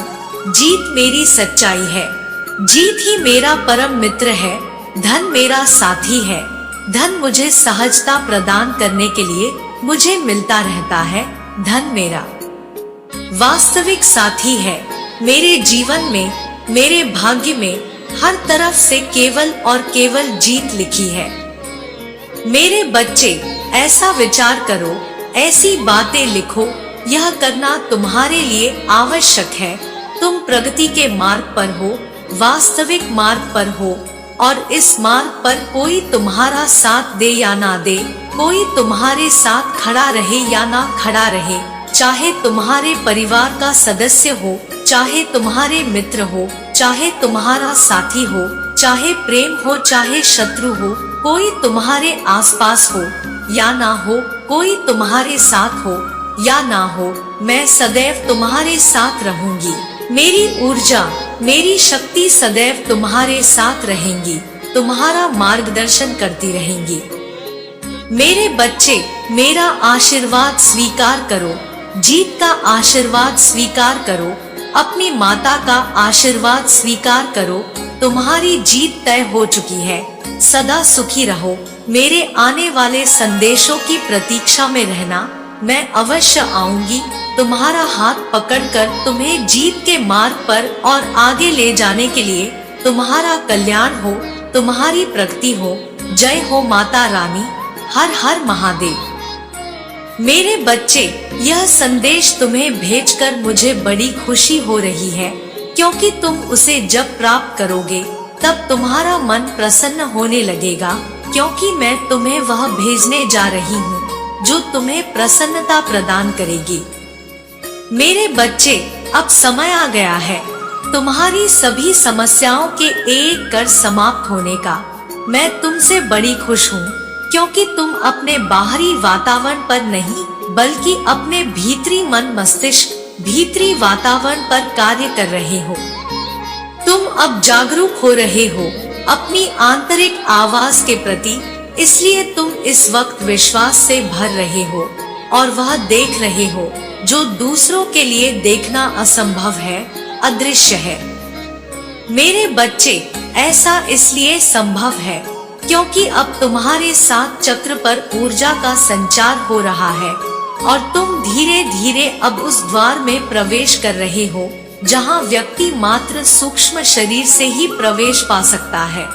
जीत मेरी सच्चाई है। जीत ही मेरा परम मित्र है। धन मेरा साथी है। धन मुझे सहजता प्रदान करने के लिए मुझे मिलता रहता है। धन मेरा वास्तविक साथी है। मेरे जीवन में, मेरे भाग्य में हर तरफ से केवल और केवल जीत लिखी है। मेरे बच्चे, ऐसा विचार करो, ऐसी बातें लिखो। यह करना तुम्हारे लिए आवश्यक है। तुम प्रगति के मार्ग पर हो, वास्तविक मार्ग पर हो, और इस मार्ग पर कोई तुम्हारा साथ दे या ना दे, कोई तुम्हारे साथ खड़ा रहे या ना खड़ा रहे, चाहे तुम्हारे परिवार का सदस्य हो, चाहे तुम्हारे मित्र हो, चाहे तुम्हारा साथी हो, चाहे प्रेम हो, चाहे शत्रु हो, कोई तुम्हारे आसपास हो या ना हो, कोई तुम्हारे साथ हो या ना हो, मैं सदैव तुम्हारे साथ रहूंगी। मेरी ऊर्जा, मेरी शक्ति सदैव तुम्हारे साथ रहेंगी, तुम्हारा मार्गदर्शन करती रहेंगी। मेरे बच्चे, मेरा आशीर्वाद स्वीकार करो। जीत का आशीर्वाद स्वीकार करो। अपनी माता का आशीर्वाद स्वीकार करो। तुम्हारी जीत तय हो चुकी है। सदा सुखी रहो। मेरे आने वाले संदेशों की प्रतीक्षा में रहना। मैं अवश्य आऊंगी। तुम्हारा हाथ पकड़कर तुम्हें जीत के मार्ग पर और आगे ले जाने के लिए। तुम्हारा कल्याण हो, तुम्हारी प्रगति हो। जय हो माता रानी। हर हर महादेव। मेरे बच्चे, यह संदेश तुम्हें भेजकर मुझे बड़ी खुशी हो रही है, क्योंकि तुम उसे जब प्राप्त करोगे तब तुम्हारा मन प्रसन्न होने लगेगा, क्योंकि मैं तुम्हें वह भेजने जा रही हूँ जो तुम्हें प्रसन्नता प्रदान करेगी। मेरे बच्चे, अब समय आ गया है तुम्हारी सभी समस्याओं के एक कर समाप्त होने का। मैं तुमसे बड़ी खुश हूँ, क्योंकि तुम अपने बाहरी वातावरण पर नहीं, बल्कि अपने भीतरी मन मस्तिष्क, भीतरी वातावरण पर कार्य कर रहे हो। तुम अब जागरूक हो रहे हो अपनी आंतरिक आवाज के प्रति, इसलिए तुम इस वक्त विश्वास से भर रहे हो और वह देख रहे हो जो दूसरों के लिए देखना असंभव है, अदृश्य है। मेरे बच्चे, ऐसा इसलिए संभव है क्योंकि अब तुम्हारे साथ चक्र पर ऊर्जा का संचार हो रहा है और तुम धीरे धीरे अब उस द्वार में प्रवेश कर रहे हो जहां व्यक्ति मात्र सूक्ष्म शरीर से ही प्रवेश पा सकता है।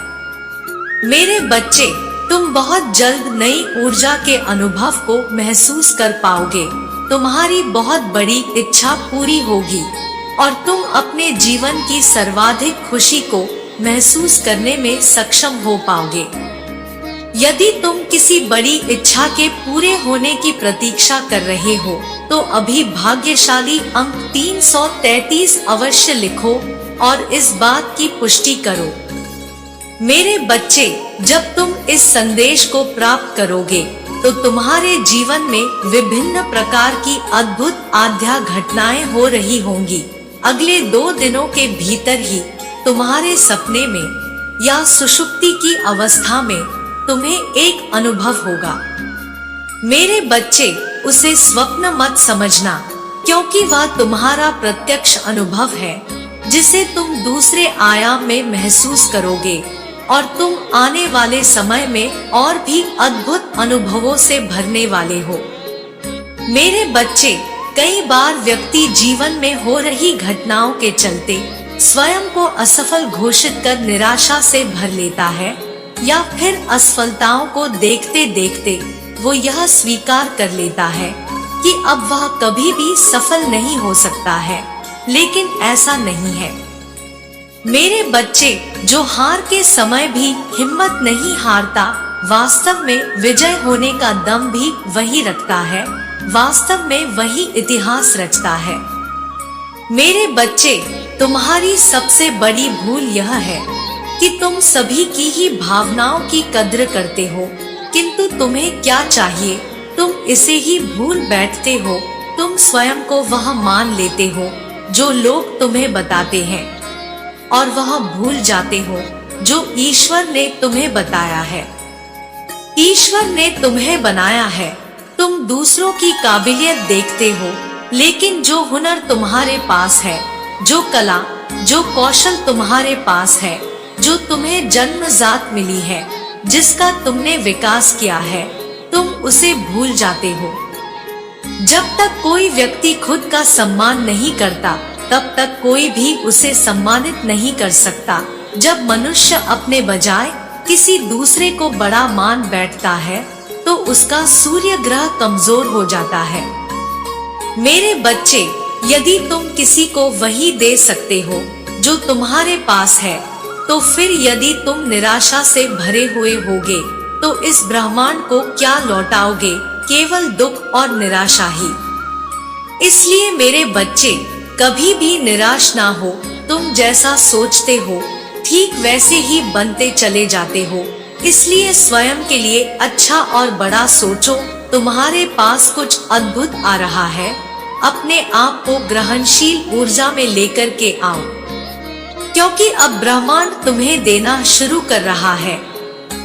मेरे बच्चे, तुम बहुत जल्द नई ऊर्जा के अनुभव को महसूस कर पाओगे। तुम्हारी बहुत बड़ी इच्छा पूरी होगी और तुम अपने जीवन की सर्वाधिक खुशी को महसूस करने में सक्षम हो पाओगे। यदि तुम किसी बड़ी इच्छा के पूरे होने की प्रतीक्षा कर रहे हो तो अभी भाग्यशाली अंक 333 अवश्य लिखो और इस बात की पुष्टि करो। मेरे बच्चे, जब तुम इस संदेश को प्राप्त करोगे तो तुम्हारे जीवन में विभिन्न प्रकार की अद्भुत आध्या घटनाएं हो रही होंगी। अगले 2 दिनों के भीतर ही तुम्हारे सपने में या सुषुप्ति की अवस्था में तुम्हें एक अनुभव होगा। मेरे बच्चे, उसे स्वप्न मत समझना, क्योंकि वह तुम्हारा प्रत्यक्ष अनुभव है जिसे तुम दूसरे आयाम में महसूस करोगे और तुम आने वाले समय में और भी अद्भुत अनुभवों से भरने वाले हो। मेरे बच्चे, कई बार व्यक्ति जीवन में हो रही घटनाओं के चलते स्वयं को असफल घोषित कर निराशा से भर लेता है, या फिर असफलताओं को देखते देखते वो यह स्वीकार कर लेता है कि अब वह कभी भी सफल नहीं हो सकता है, लेकिन ऐसा नहीं है। मेरे बच्चे, जो हार के समय भी हिम्मत नहीं हारता, वास्तव में विजय होने का दम भी वही रखता है। वास्तव में वही इतिहास रचता है। मेरे बच्चे, तुम्हारी सबसे बड़ी भूल यह है कि तुम सभी की ही भावनाओं की कद्र करते हो, किंतु तुम्हें क्या चाहिए तुम इसे ही भूल बैठते हो। तुम स्वयं को वह मान लेते हो जो लोग तुम्हें बताते हैं, और वह भूल जाते हो जो ईश्वर ने तुम्हें बताया है। ईश्वर ने तुम्हें बनाया है, तुम दूसरों की काबिलियत देखते हो, लेकिन जो हुनर तुम्हारे पास है, जो कला, जो कौशल तुम्हारे पास है, जो तुम्हें जन्मजात मिली है, जिसका तुमने विकास किया है, तुम उसे भूल जाते हो। जब तक कोई व्यक्ति खुद का सम्मान नहीं करता, तब तक कोई भी उसे सम्मानित नहीं कर सकता। जब मनुष्य अपने बजाय किसी दूसरे को बड़ा मान बैठता है, तो उसका सूर्य ग्रह कमजोर हो जाता है। मेरे बच्चे, यदि तुम किसी को वही दे सकते हो जो तुम्हारे पास है, तो फिर यदि तुम निराशा से भरे हुए होगे, तो इस ब्रह्मांड को क्या लौटाओगे? केवल दुख और निराशा ही। इसलिए मेरे बच्चे, कभी भी निराश ना हो। तुम जैसा सोचते हो ठीक वैसे ही बनते चले जाते हो। इसलिए स्वयं के लिए अच्छा और बड़ा सोचो। तुम्हारे पास कुछ अद्भुत आ रहा है। अपने आप को ग्रहणशील ऊर्जा में लेकर के आओ, क्योंकि अब ब्रह्मांड तुम्हें देना शुरू कर रहा है।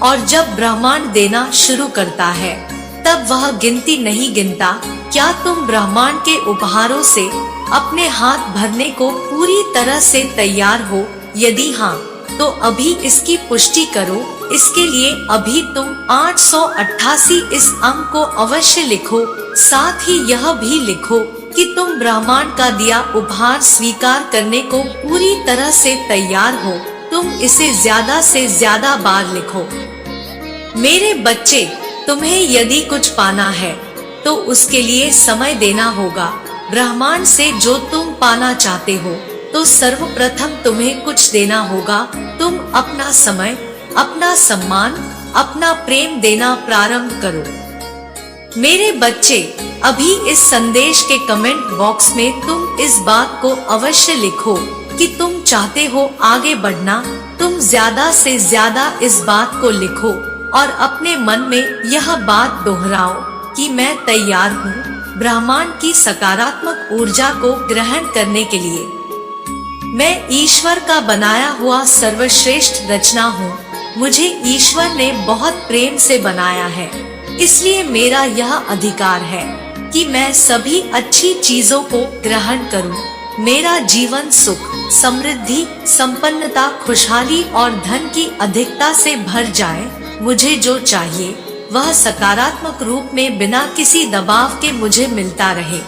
और जब ब्रह्मांड देना शुरू करता है, तब वह गिनती नहीं गिनता। क्या तुम ब्रह्मांड के उपहारों से अपने हाथ भरने को पूरी तरह से तैयार हो? यदि हाँ, तो अभी इसकी पुष्टि करो। इसके लिए अभी तुम 888 इस अंक को अवश्य लिखो। साथ ही यह भी लिखो कि तुम ब्रह्मांड का दिया उपहार स्वीकार करने को पूरी तरह से तैयार हो। तुम इसे ज्यादा से ज्यादा बार लिखो। मेरे बच्चे, तुम्हें यदि कुछ पाना है, तो उसके लिए समय देना होगा। ब्रह्मांड से जो तुम पाना चाहते हो, तो सर्वप्रथम तुम्हें कुछ देना होगा। तुम अपना समय, अपना सम्मान, अपना प्रेम देना प्रारंभ करो। मेरे बच्चे, अभी इस संदेश के कमेंट बॉक्स में तुम इस बात को अवश्य लिखो कि तुम चाहते हो आगे बढ़ना। तुम ज्यादा से ज्यादा इस बात को लिखो और अपने मन में यह बात दोहराओ कि मैं तैयार हूँ ब्रह्मांड की सकारात्मक ऊर्जा को ग्रहण करने के लिए। मैं ईश्वर का बनाया हुआ सर्वश्रेष्ठ रचना हूँ। मुझे ईश्वर ने बहुत प्रेम से बनाया है, इसलिए मेरा यह अधिकार है कि मैं सभी अच्छी चीजों को ग्रहण करूं। मेरा जीवन सुख, समृद्धि, संपन्नता, खुशहाली और धन की अधिकता से भर जाए। मुझे जो चाहिए वह सकारात्मक रूप में बिना किसी दबाव के मुझे मिलता रहे।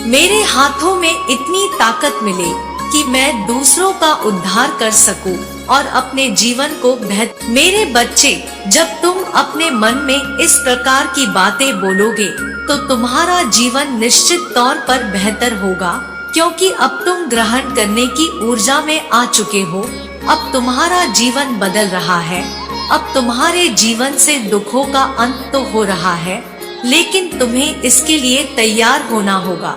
मेरे हाथों में इतनी ताकत मिले कि मैं दूसरों का उद्धार कर सकूं और अपने जीवन को बेहतर। मेरे बच्चे, जब तुम अपने मन में इस प्रकार की बातें बोलोगे, तो तुम्हारा जीवन निश्चित तौर पर बेहतर होगा, क्योंकि अब तुम ग्रहण करने की ऊर्जा में आ चुके हो। अब तुम्हारा जीवन बदल रहा है। अब तुम्हारे जीवन से दुखों का अंत तो हो रहा है, लेकिन तुम्हें इसके लिए तैयार होना होगा,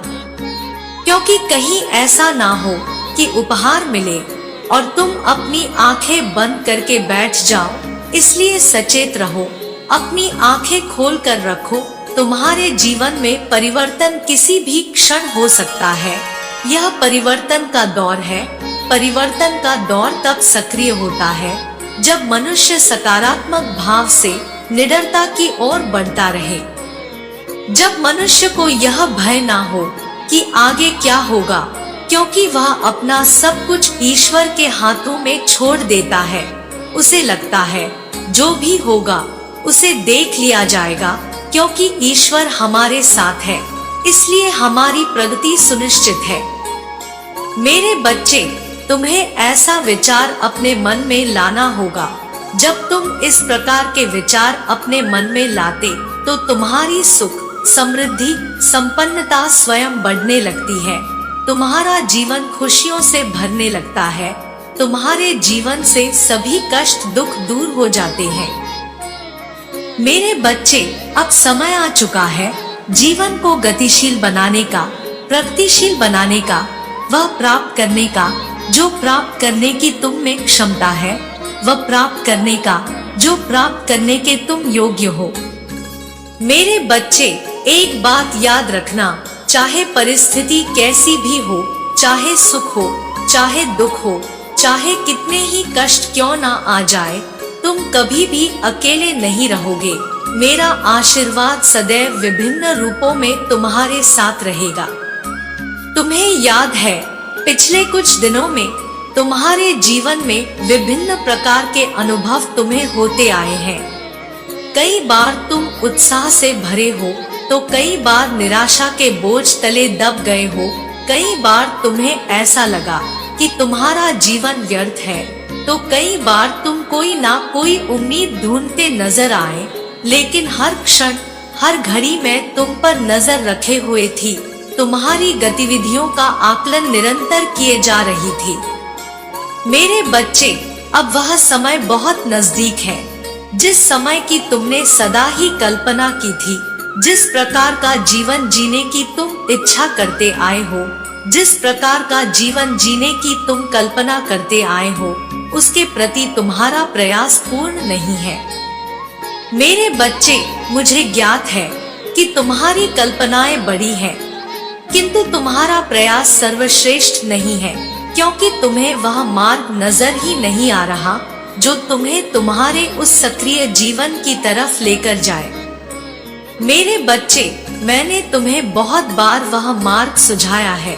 क्योंकि कहीं ऐसा ना हो कि उपहार मिले और तुम अपनी आंखें बंद करके बैठ जाओ। इसलिए सचेत रहो, अपनी आंखें खोल कर रखो। तुम्हारे जीवन में परिवर्तन किसी भी क्षण हो सकता है। यह परिवर्तन का दौर है। परिवर्तन का दौर तब सक्रिय होता है जब मनुष्य सकारात्मक भाव से निडरता की ओर बढ़ता रहे। जब मनुष्य को यह भय ना हो कि आगे क्या होगा, क्योंकि वह अपना सब कुछ ईश्वर के हाथों में छोड़ देता है। उसे लगता है जो भी होगा उसे देख लिया जाएगा, क्योंकि ईश्वर हमारे साथ है, इसलिए हमारी प्रगति सुनिश्चित है। मेरे बच्चे, तुम्हें ऐसा विचार अपने मन में लाना होगा। जब तुम इस प्रकार के विचार अपने मन में लाते, तो तुम्हारी सुख, समृद्धि, संपन्नता स्वयं बढ़ने लगती है। तुम्हारा जीवन खुशियों से भरने लगता है। तुम्हारे जीवन से सभी कष्ट, दुख दूर हो जाते हैं। मेरे बच्चे, अब समय आ चुका है जीवन को गतिशील बनाने का, प्रगतिशील बनाने का, वह प्राप्त करने का जो प्राप्त करने की तुम में क्षमता है, वह प्राप्त करने का जो प्राप्त करने के तुम योग्य हो। मेरे बच्चे, एक बात याद रखना, चाहे परिस्थिति कैसी भी हो, चाहे सुख हो, चाहे दुख हो, चाहे कितने ही कष्ट क्यों ना आ जाए, तुम कभी भी अकेले नहीं रहोगे। मेरा आशीर्वाद सदैव विभिन्न रूपों में तुम्हारे साथ रहेगा। तुम्हें याद है, पिछले कुछ दिनों में तुम्हारे जीवन में विभिन्न प्रकार के अनुभव तुम्हें होते आए हैं। कई बार तुम उत्साह से भरे हो, तो कई बार निराशा के बोझ तले दब गए हो। कई बार तुम्हें ऐसा लगा कि तुम्हारा जीवन व्यर्थ है, तो कई बार तुम कोई ना कोई उम्मीद ढूंढते नजर आए, लेकिन हर क्षण, हर घड़ी में तुम पर नजर रखे हुए थी। तुम्हारी गतिविधियों का आकलन निरंतर किए जा रही थी। मेरे बच्चे, अब वह समय बहुत नजदीक है, जिस समय की तुमने सदा ही कल्पना की थी। जिस प्रकार का जीवन जीने की तुम इच्छा करते आए हो, जिस प्रकार का जीवन जीने की तुम कल्पना करते आए हो, उसके प्रति तुम्हारा प्रयास पूर्ण नहीं है। मेरे बच्चे, मुझे ज्ञात है कि तुम्हारी कल्पनाएं बड़ी हैं, किंतु तुम्हारा प्रयास सर्वश्रेष्ठ नहीं है, क्योंकि तुम्हें वह मार्ग नजर ही नहीं आ रहा जो तुम्हें तुम्हारे उस सक्रिय जीवन की तरफ लेकर जाए। मेरे बच्चे, मैंने तुम्हें बहुत बार वह मार्ग सुझाया है,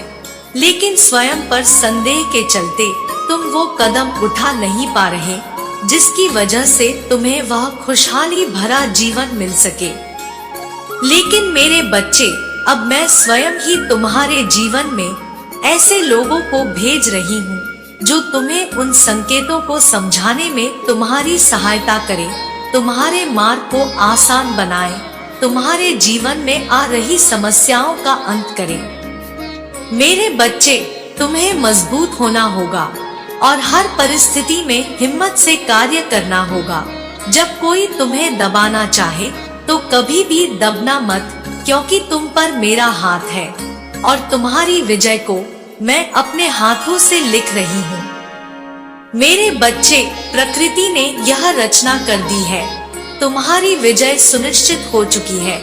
लेकिन स्वयं पर संदेह के चलते तुम वो कदम उठा नहीं पा रहे, जिसकी वजह से तुम्हें वह खुशहाली भरा जीवन मिल सके। लेकिन मेरे बच्चे, अब मैं स्वयं ही तुम्हारे जीवन में ऐसे लोगों को भेज रही हूँ जो तुम्हें उन संकेतों को समझाने में तुम्हारी सहायता करे, तुम्हारे मार्ग को आसान बनाए, तुम्हारे जीवन में आ रही समस्याओं का अंत करे। मेरे बच्चे, तुम्हें मजबूत होना होगा और हर परिस्थिति में हिम्मत से कार्य करना होगा। जब कोई तुम्हें दबाना चाहे तो कभी भी दबना मत, क्योंकि तुम पर मेरा हाथ है और तुम्हारी विजय को मैं अपने हाथों से लिख रही हूँ। मेरे बच्चे, प्रकृति ने यह रचना कर दी है, तुम्हारी विजय सुनिश्चित हो चुकी है।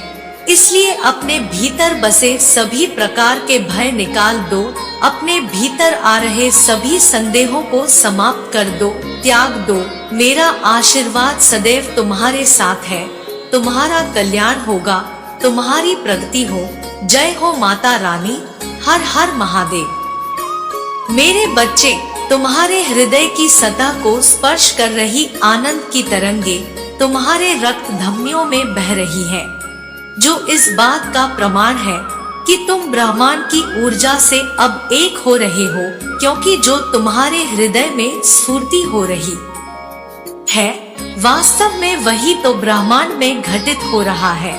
इसलिए अपने भीतर बसे सभी प्रकार के भय निकाल दो, अपने भीतर आ रहे सभी संदेहों को समाप्त कर दो, त्याग दो। मेरा आशीर्वाद सदैव तुम्हारे साथ है, तुम्हारा कल्याण होगा, तुम्हारी प्रगति हो। जय हो माता रानी। हर हर महादेव। मेरे बच्चे, तुम्हारे हृदय की सतह को स्पर्श कर रही आनंद की तरंगे तुम्हारे रक्त धमनियों में बह रही है, जो इस बात का प्रमाण है कि तुम ब्रह्मांड की ऊर्जा से अब एक हो रहे हो, क्योंकि जो तुम्हारे हृदय में स्फूर्ति हो रही है, वास्तव में वही तो ब्रह्मांड में घटित हो रहा है,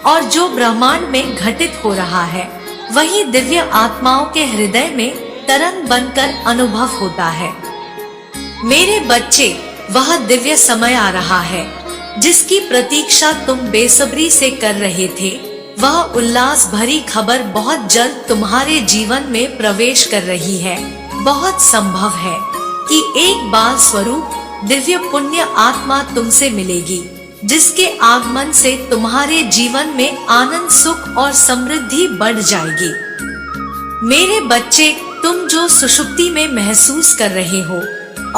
और जो ब्रह्मांड में घटित हो रहा है वही दिव्य आत्माओं के हृदय में तरंग बनकर अनुभव होता है। मेरे बच्चे, वह दिव्य समय आ रहा है जिसकी प्रतीक्षा तुम बेसब्री से कर रहे थे। वह उल्लास भरी खबर बहुत जल्द तुम्हारे जीवन में प्रवेश कर रही है। बहुत संभव है कि एक बाल स्वरूप दिव्य पुण्य आत्मा तुमसे मिलेगी, जिसके आगमन से तुम्हारे जीवन में आनंद, सुख और समृद्धि बढ़ जाएगी। मेरे बच्चे, तुम जो सुषुप्ति में महसूस कर रहे हो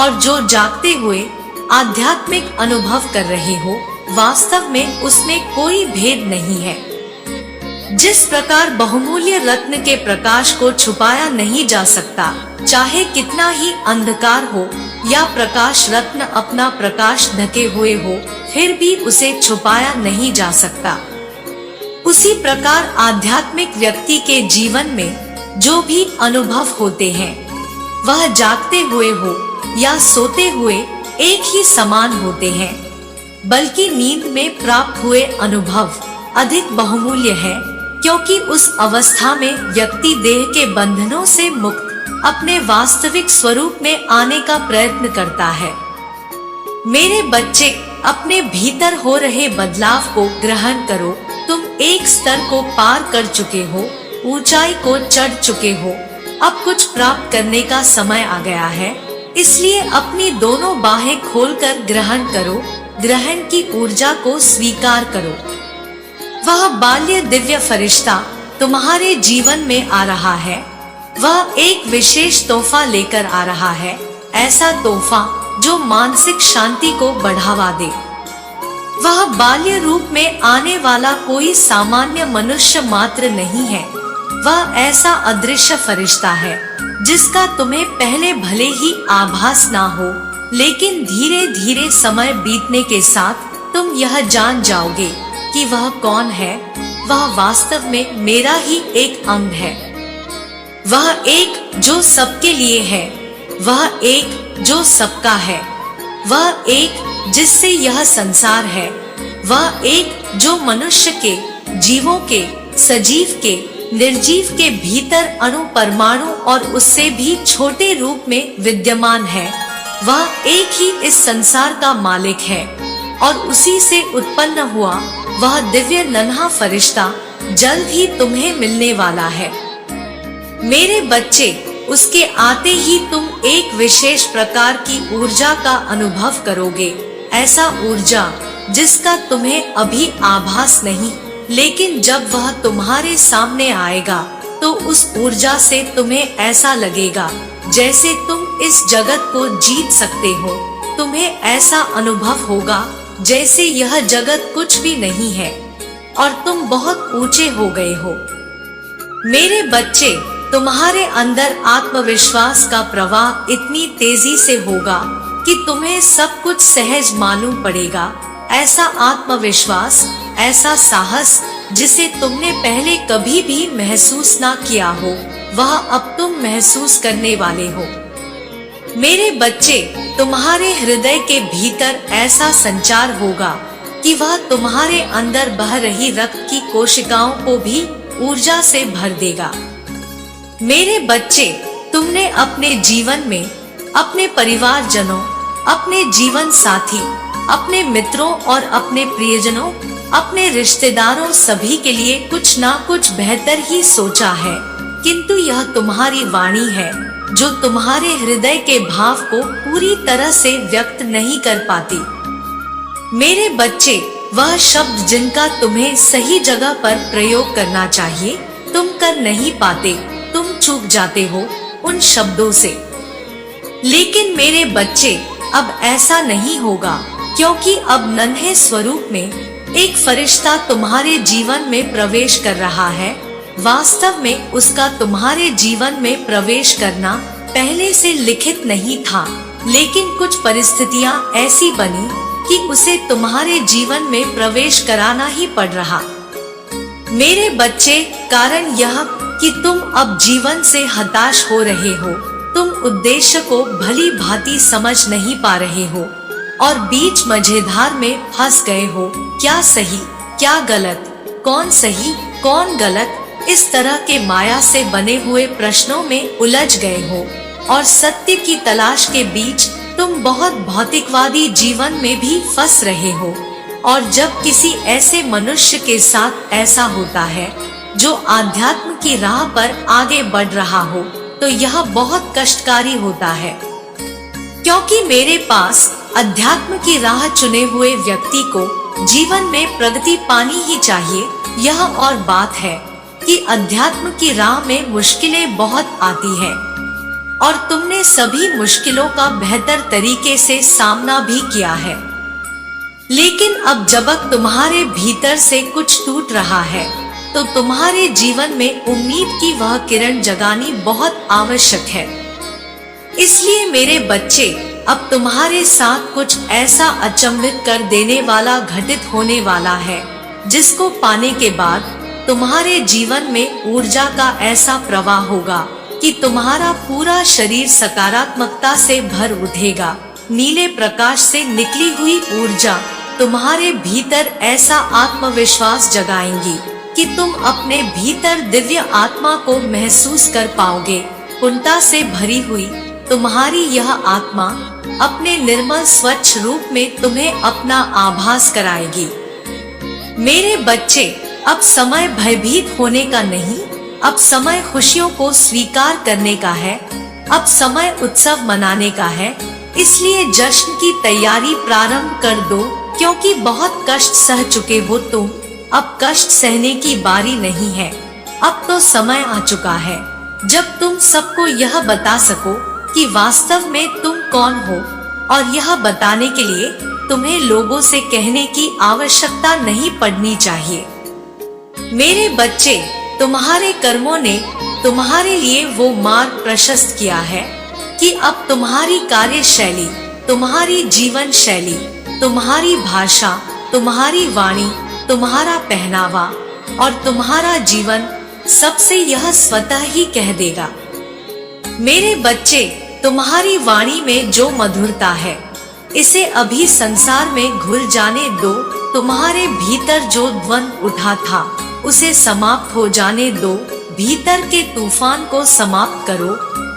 और जो जागते हुए आध्यात्मिक अनुभव कर रहे हो, वास्तव में उसमें कोई भेद नहीं है। जिस प्रकार बहुमूल्य रत्न के प्रकाश को छुपाया नहीं जा सकता, चाहे कितना ही अंधकार हो या प्रकाश रत्न अपना प्रकाश ढके हुए हो, फिर भी उसे छुपाया नहीं जा सकता। उसी प्रकार आध्यात्मिक व्यक्ति के जीवन में जो भी अनुभव होते हैं, वह जागते हुए हो या सोते हुए एक ही समान होते हैं, बल्कि नींद में प्राप्त हुए अनुभव अधिक बहुमूल्य है, क्योंकि उस अवस्था में व्यक्ति देह के बंधनों से मुक्त अपने वास्तविक स्वरूप में आने का प्रयत्न करता है। मेरे बच्चे, अपने भीतर हो रहे बदलाव को ग्रहण करो, तुम एक स्तर को पार कर चुके हो, ऊंचाई को चढ़ चुके हो। अब कुछ प्राप्त करने का समय आ गया है, इसलिए अपनी दोनों बाहें खोलकर ग्रहण करो, ग्रहण की ऊर्जा को स्वीकार करो। वह बाल्य दिव्य फरिश्ता तुम्हारे जीवन में आ रहा है। वह एक विशेष तोहफा लेकर आ रहा है, ऐसा तोहफा जो मानसिक शांति को बढ़ावा दे। वह बाल्य रूप में आने वाला कोई सामान्य मनुष्य मात्र नहीं है। वह ऐसा अदृश्य फरिश्ता है जिसका तुम्हें पहले भले ही आभास ना हो, लेकिन धीरे धीरे समय बीतने के साथ तुम यह जान जाओगे कि वह कौन है। वह वास्तव में मेरा ही एक अंग है। वह एक जो सबके लिए है, वह एक जो सबका है, वह एक जिससे यह संसार है, वह एक जो मनुष्य के, जीवों के, सजीव के, निर्जीव के भीतर अणु परमाणु और उससे भी छोटे रूप में विद्यमान है। वह एक ही इस संसार का मालिक है और उसी से उत्पन्न हुआ वह दिव्य नन्हा फरिश्ता जल्द ही तुम्हें मिलने वाला है। मेरे बच्चे, उसके आते ही तुम एक विशेष प्रकार की ऊर्जा का अनुभव करोगे, ऐसा ऊर्जा जिसका तुम्हें अभी आभास नहीं, लेकिन जब वह तुम्हारे सामने आएगा तो उस ऊर्जा से तुम्हें ऐसा लगेगा जैसे तुम इस जगत को जीत सकते हो। तुम्हें ऐसा अनुभव होगा जैसे यह जगत कुछ भी नहीं है और तुम बहुत ऊंचे हो गए हो। मेरे बच्चे, तुम्हारे अंदर आत्मविश्वास का प्रवाह इतनी तेजी से होगा कि तुम्हें सब कुछ सहज मालूम पड़ेगा। ऐसा आत्मविश्वास, ऐसा साहस जिसे तुमने पहले कभी भी महसूस ना किया हो, वह अब तुम महसूस करने वाले हो। मेरे बच्चे, तुम्हारे हृदय के भीतर ऐसा संचार होगा कि वह तुम्हारे अंदर बह रही रक्त की कोशिकाओं को भी ऊर्जा से भर देगा। मेरे बच्चे, तुमने अपने जीवन में अपने परिवारजनों, अपने जीवन साथी, अपने मित्रों और अपने प्रियजनों, अपने रिश्तेदारों सभी के लिए कुछ ना कुछ बेहतर ही सोचा है, किंतु यह तुम्हारी वाणी है जो तुम्हारे हृदय के भाव को पूरी तरह से व्यक्त नहीं कर पाती। मेरे बच्चे, वह शब्द जिनका तुम्हें सही जगह पर प्रयोग करना चाहिए, तुम कर नहीं पाते, तुम चूक जाते हो उन शब्दों से। लेकिन मेरे बच्चे, अब ऐसा नहीं होगा, क्योंकि अब नन्हे स्वरूप में एक फरिश्ता तुम्हारे जीवन में प्रवेश कर रहा है। वास्तव में उसका तुम्हारे जीवन में प्रवेश करना पहले से लिखित नहीं था, लेकिन कुछ परिस्थितियां ऐसी बनी कि उसे तुम्हारे जीवन में प्रवेश कराना ही पड़ रहा। मेरे बच्चे, कारण यह कि तुम अब जीवन से हताश हो रहे हो, तुम उद्देश्य को भली भांति समझ नहीं पा रहे हो और बीच मझेधार में फंस गए हो। क्या सही, क्या गलत, कौन सही, कौन गलत, इस तरह के माया से बने हुए प्रश्नों में उलझ गए हो और सत्य की तलाश के बीच तुम बहुत भौतिकवादी जीवन में भी फंस रहे हो। और जब किसी ऐसे मनुष्य के साथ ऐसा होता है जो आध्यात्म की राह पर आगे बढ़ रहा हो, तो यह बहुत कष्टकारी होता है, क्योंकि मेरे पास अध्यात्म की राह चुने हुए व्यक्ति को जीवन में प्रगति पानी ही चाहिए। यह और बात है कि अध्यात्म की राह में मुश्किलें बहुत आती है और तुमने सभी मुश्किलों का बेहतर तरीके से सामना भी किया है। लेकिन अब जब तुम्हारे भीतर से कुछ टूट रहा है, तो तुम्हारे जीवन में उम्मीद की वह किरण जगानी बहुत आवश्यक है। इसलिए मेरे बच्चे, अब तुम्हारे साथ कुछ ऐसा अचंभित कर देने वाला घटित होने वाला है, जिसको पाने के बाद तुम्हारे जीवन में ऊर्जा का ऐसा प्रवाह होगा कि तुम्हारा पूरा शरीर सकारात्मकता से भर उठेगा। नीले प्रकाश से निकली हुई ऊर्जा तुम्हारे भीतर ऐसा आत्मविश्वास जगाएंगी कि तुम अपने भीतर दिव्य आत्मा को महसूस कर पाओगे। पूर्णता से भरी हुई तुम्हारी यह आत्मा अपने निर्मल स्वच्छ रूप में तुम्हें अपना आभास कराएगी। मेरे बच्चे, अब समय भयभीत होने का नहीं, अब समय खुशियों को स्वीकार करने का है। अब समय उत्सव मनाने का है, इसलिए जश्न की तैयारी प्रारंभ कर दो, क्योंकि बहुत कष्ट सह चुके हो तुम। अब कष्ट सहने की बारी नहीं है। अब तो समय आ चुका है जब तुम सबको यह बता सको कि वास्तव में तुम कौन हो, और यह बताने के लिए तुम्हें लोगों से कहने की आवश्यकता नहीं पड़नी चाहिए। मेरे बच्चे, तुम्हारे कर्मों ने तुम्हारे लिए वो मार्ग प्रशस्त किया है कि अब तुम्हारी कार्यशैली, तुम्हारी जीवन शैली, तुम्हारी भाषा, तुम्हारी वाणी, तुम्हारा पहनावा और तुम्हारा जीवन सबसे यह स्वतः ही कह देगा। मेरे बच्चे, तुम्हारी वाणी में जो मधुरता है, इसे अभी संसार में घुल जाने दो। तुम्हारे भीतर जो द्वंद्व उठा था, उसे समाप्त हो जाने दो। भीतर के तूफान को समाप्त करो।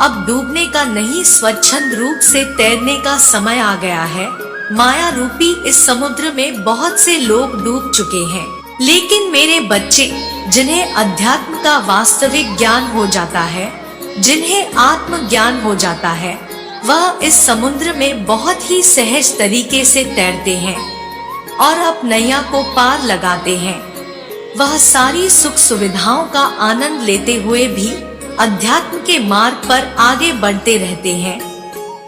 अब डूबने का नहीं, स्वच्छंद रूप से तैरने का समय आ गया है। माया रूपी इस समुद्र में बहुत से लोग डूब चुके हैं, लेकिन मेरे बच्चे, जिन्हें अध्यात्म का वास्तविक ज्ञान हो जाता है, जिन्हें आत्म ज्ञान हो जाता है, वह इस समुद्र में बहुत ही सहज तरीके से तैरते हैं और अब नैया को पार लगाते हैं। वह सारी सुख सुविधाओं का आनंद लेते हुए भी अध्यात्म के मार्ग पर आगे बढ़ते रहते हैं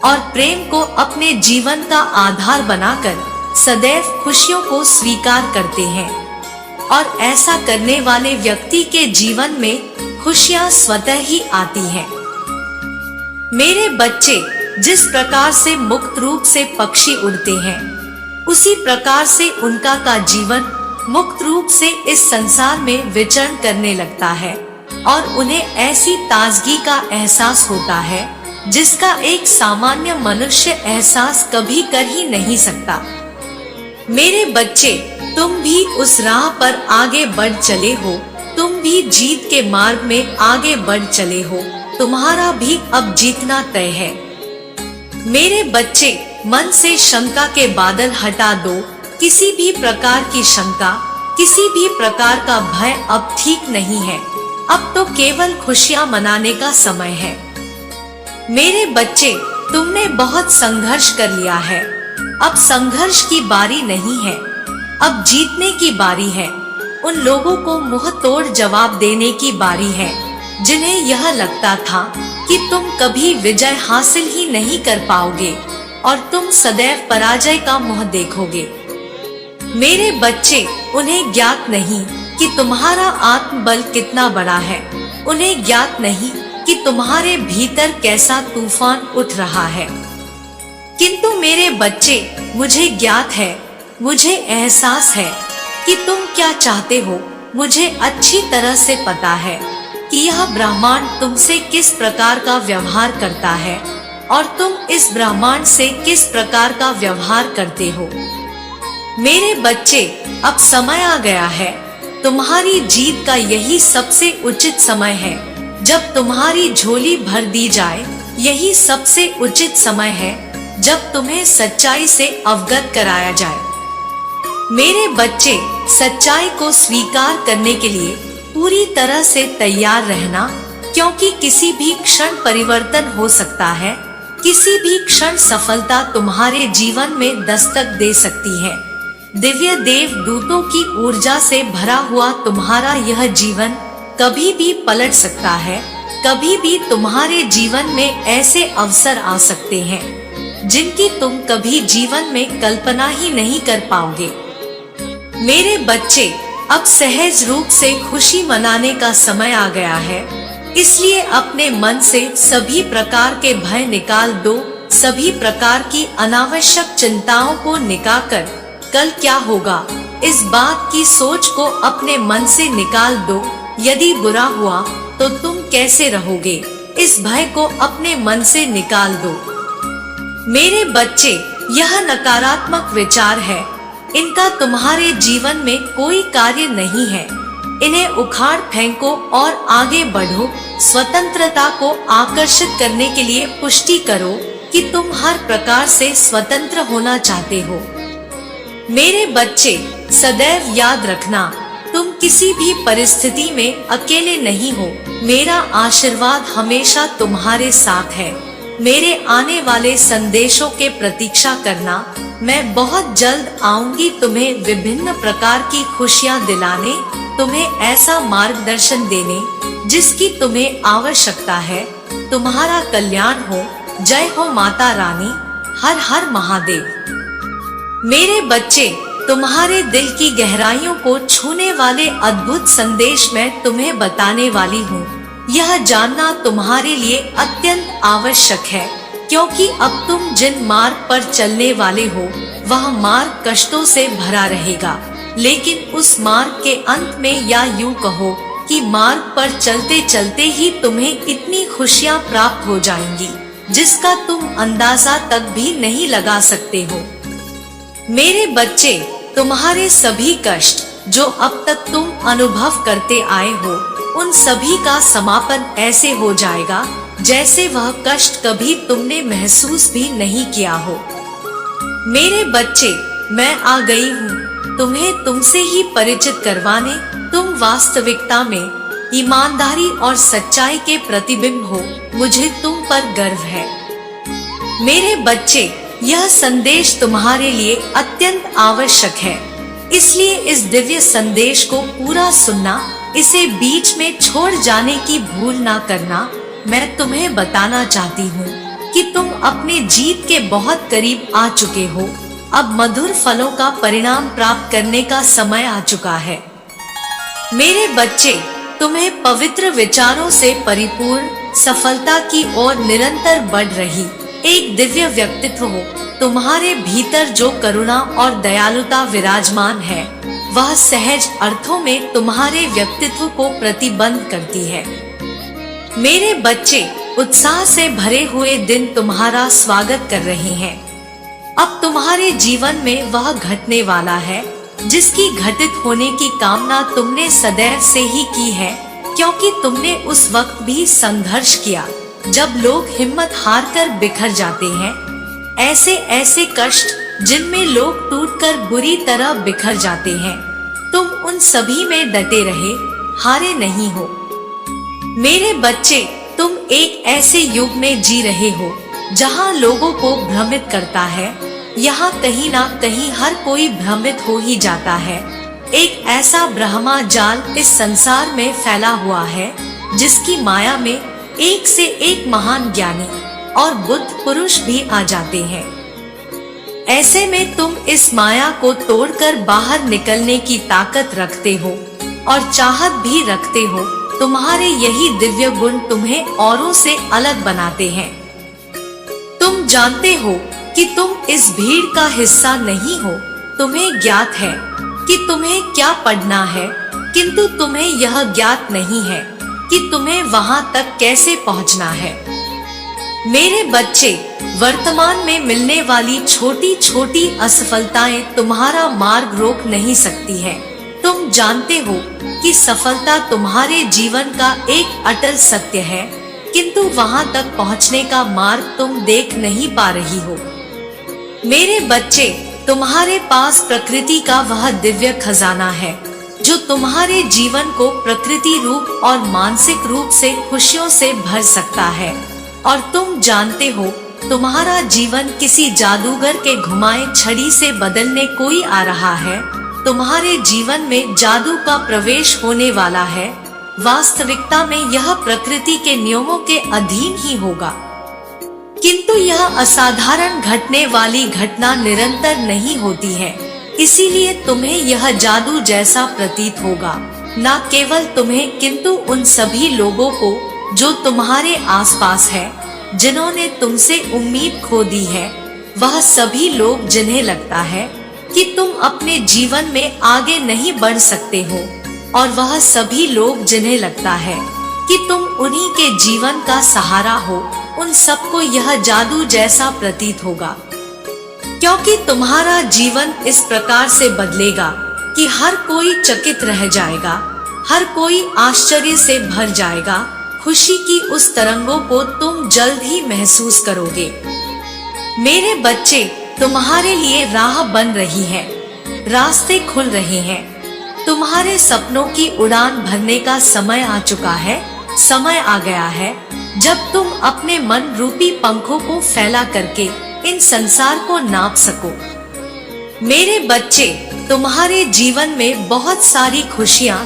और प्रेम को अपने जीवन का आधार बनाकर सदैव खुशियों को स्वीकार करते हैं। और ऐसा करने वाले व्यक्ति के जीवन में खुशियां स्वतः ही आती हैं। मेरे बच्चे, जिस प्रकार से मुक्त रूप से पक्षी उड़ते हैं, उसी प्रकार से उनका का जीवन मुक्त रूप से इस संसार में विचरण करने लगता है और उन्हें ऐसी ताजगी का एहसास होता है जिसका एक सामान्य मनुष्य एहसास कभी कर ही नहीं सकता। मेरे बच्चे, तुम भी उस राह पर आगे बढ़ चले हो, तुम भी जीत के मार्ग में आगे बढ़ चले हो। तुम्हारा भी अब जीतना तय है। मेरे बच्चे, मन से शंका के बादल हटा दो। किसी भी प्रकार की शंका, किसी भी प्रकार का भय अब ठीक नहीं है। अब तो केवल खुशियां मनाने का समय है। मेरे बच्चे, तुमने बहुत संघर्ष कर लिया है। अब संघर्ष की बारी नहीं है, अब जीतने की बारी है। उन लोगों को मुंह तोड़ जवाब देने की बारी है जिन्हें यह लगता था कि तुम कभी विजय हासिल ही नहीं कर पाओगे और तुम सदैव पराजय का मुंह देखोगे। मेरे बच्चे, उन्हें ज्ञात नहीं कि तुम्हारा आत्मबल कितना बड़ा है। उन्हें ज्ञात नहीं कि तुम्हारे भीतर कैसा तूफान उठ रहा है। किंतु मेरे बच्चे, मुझे ज्ञात है, मुझे एहसास है कि तुम क्या चाहते हो। मुझे अच्छी तरह से पता है कि यह ब्रह्मांड तुमसे किस प्रकार का व्यवहार करता है और तुम इस ब्रह्मांड से किस प्रकार का व्यवहार करते हो। मेरे बच्चे, अब समय आ गया है। तुम्हारी जीत का यही सबसे उचित समय है। जब तुम्हारी झोली भर दी जाए, यही सबसे उचित समय है जब तुम्हें सच्चाई से अवगत कराया जाए। मेरे बच्चे, सच्चाई को स्वीकार करने के लिए पूरी तरह से तैयार रहना, क्योंकि किसी भी क्षण परिवर्तन हो सकता है। किसी भी क्षण सफलता तुम्हारे जीवन में दस्तक दे सकती है। दिव्य देव दूतों की ऊर्जा से भरा हुआ तुम्हारा यह जीवन कभी भी पलट सकता है। कभी भी तुम्हारे जीवन में ऐसे अवसर आ सकते हैं जिनकी तुम कभी जीवन में कल्पना ही नहीं कर पाओगे। मेरे बच्चे, अब सहज रूप से खुशी मनाने का समय आ गया है। इसलिए अपने मन से सभी प्रकार के भय निकाल दो। सभी प्रकार की अनावश्यक चिंताओं को निकालकर कल क्या होगा, इस बात की सोच को अपने मन से निकाल दो। यदि बुरा हुआ तो तुम कैसे रहोगे, इस भय को अपने मन से निकाल दो। मेरे बच्चे, यह नकारात्मक विचार है, इनका तुम्हारे जीवन में कोई कार्य नहीं है। इन्हें उखाड़ फेंको और आगे बढ़ो। स्वतंत्रता को आकर्षित करने के लिए पुष्टि करो कि तुम हर प्रकार से स्वतंत्र होना चाहते हो। मेरे बच्चे, सदैव याद रखना, तुम किसी भी परिस्थिति में अकेले नहीं हो। मेरा आशीर्वाद हमेशा तुम्हारे साथ है। मेरे आने वाले संदेशों के प्रतीक्षा करना। मैं बहुत जल्द आऊंगी तुम्हें विभिन्न प्रकार की खुशियां दिलाने, तुम्हें ऐसा मार्गदर्शन देने जिसकी तुम्हें आवश्यकता है। तुम्हारा कल्याण हो। जय हो माता रानी। हर हर महादेव। मेरे बच्चे, तुम्हारे दिल की गहराइयों को छूने वाले अद्भुत संदेश मैं तुम्हें बताने वाली हूँ। यह जानना तुम्हारे लिए अत्यंत आवश्यक है, क्योंकि अब तुम जिन मार्ग पर चलने वाले हो वह मार्ग कष्टों से भरा रहेगा, लेकिन उस मार्ग के अंत में, या यूं कहो कि मार्ग पर चलते चलते ही तुम्हें इतनी खुशियां प्राप्त हो जाएंगी जिसका तुम अंदाजा तक भी नहीं लगा सकते हो। मेरे बच्चे, तुम्हारे सभी कष्ट जो अब तक तुम अनुभव करते आए हो, उन सभी का समापन ऐसे हो जाएगा जैसे वह कष्ट कभी तुमने महसूस भी नहीं किया हो। मेरे बच्चे, मैं आ गई हूँ तुम्हें तुमसे ही परिचित करवाने। तुम वास्तविकता में ईमानदारी और सच्चाई के प्रतिबिंब हो। मुझे तुम पर गर्व है। मेरे बच्चे, यह संदेश तुम्हारे लिए अत्यंत आवश्यक है, इसलिए इस दिव्य संदेश को पूरा सुनना, इसे बीच में छोड़ जाने की भूल ना करना। मैं तुम्हें बताना चाहती हूँ कि तुम अपने जीत के बहुत करीब आ चुके हो। अब मधुर फलों का परिणाम प्राप्त करने का समय आ चुका है। मेरे बच्चे, तुम्हें पवित्र विचारों से परिपूर्ण सफलता की ओर निरंतर बढ़ रही एक दिव्य व्यक्तित्व हो। तुम्हारे भीतर जो करुणा और दयालुता विराजमान है, वह सहज अर्थों में तुम्हारे व्यक्तित्व को प्रतिबंध करती है। मेरे बच्चे, उत्साह से भरे हुए दिन तुम्हारा स्वागत कर रहे हैं। अब तुम्हारे जीवन में वह घटने वाला है जिसकी घटित होने की कामना तुमने सदैव से ही की है, क्योंकि तुमने उस वक्त भी संघर्ष किया जब लोग हिम्मत हार कर बिखर जाते हैं। ऐसे ऐसे कष्ट जिनमें लोग टूटकर बुरी तरह बिखर जाते हैं, तुम उन सभी में डटे रहे, हारे नहीं हो। मेरे बच्चे, तुम एक ऐसे युग में जी रहे हो जहां लोगों को भ्रमित करता है। यहाँ कहीं ना कहीं हर कोई भ्रमित हो ही जाता है। एक ऐसा ब्रह्मा जाल इस संसार में फैला हुआ है जिसकी माया में एक से एक महान ज्ञानी और बुद्ध पुरुष भी आ जाते हैं। ऐसे में तुम इस माया को तोड़कर बाहर निकलने की ताकत रखते हो और चाहत भी रखते हो। तुम्हारे यही दिव्य गुण तुम्हें औरों से अलग बनाते हैं। तुम जानते हो कि तुम इस भीड़ का हिस्सा नहीं हो। तुम्हें ज्ञात है कि तुम्हें क्या पढ़ना है, किंतु तुम्हें यह ज्ञात नहीं है कि तुम्हें वहां तक कैसे पहुंचना है। मेरे बच्चे, वर्तमान में मिलने वाली छोटी छोटी असफलताएं तुम्हारा मार्ग रोक नहीं सकती है। तुम जानते हो कि सफलता तुम्हारे जीवन का एक अटल सत्य है, किंतु वहां तक पहुंचने का मार्ग तुम देख नहीं पा रही हो। मेरे बच्चे, तुम्हारे पास प्रकृति का वह दिव्य खजाना है जो तुम्हारे जीवन को प्रकृति रूप और मानसिक रूप से खुशियों से भर सकता है। और तुम जानते हो, तुम्हारा जीवन किसी जादूगर के घुमाए छड़ी से बदलने कोई आ रहा है। तुम्हारे जीवन में जादू का प्रवेश होने वाला है। वास्तविकता में यह प्रकृति के नियमों के अधीन ही होगा, किंतु यह असाधारण घटने वाली घटना निरंतर नहीं होती है। इसीलिए तुम्हें यह जादू जैसा प्रतीत होगा, न केवल तुम्हें किंतु उन सभी लोगों को जो तुम्हारे आसपास है, जिन्होंने तुमसे उम्मीद खो दी है। वह सभी लोग जिन्हें लगता है कि तुम अपने जीवन में आगे नहीं बढ़ सकते हो, और वह सभी लोग जिन्हें लगता है कि तुम उन्हीं के जीवन का सहारा हो, उन सबको यह जादू जैसा प्रतीत होगा। क्योंकि तुम्हारा जीवन इस प्रकार से बदलेगा कि हर कोई चकित रह जाएगा, हर कोई आश्चर्य से भर जाएगा। खुशी की उस तरंगों को तुम जल्द ही महसूस करोगे। मेरे बच्चे, तुम्हारे लिए राह बन रही है, रास्ते खुल रहे हैं। तुम्हारे सपनों की उड़ान भरने का समय आ चुका है। समय आ गया है जब तुम अपने मन रूपी पंखों को फैला करके इन संसार को नाप सको। मेरे बच्चे, तुम्हारे जीवन में बहुत सारी खुशियाँ,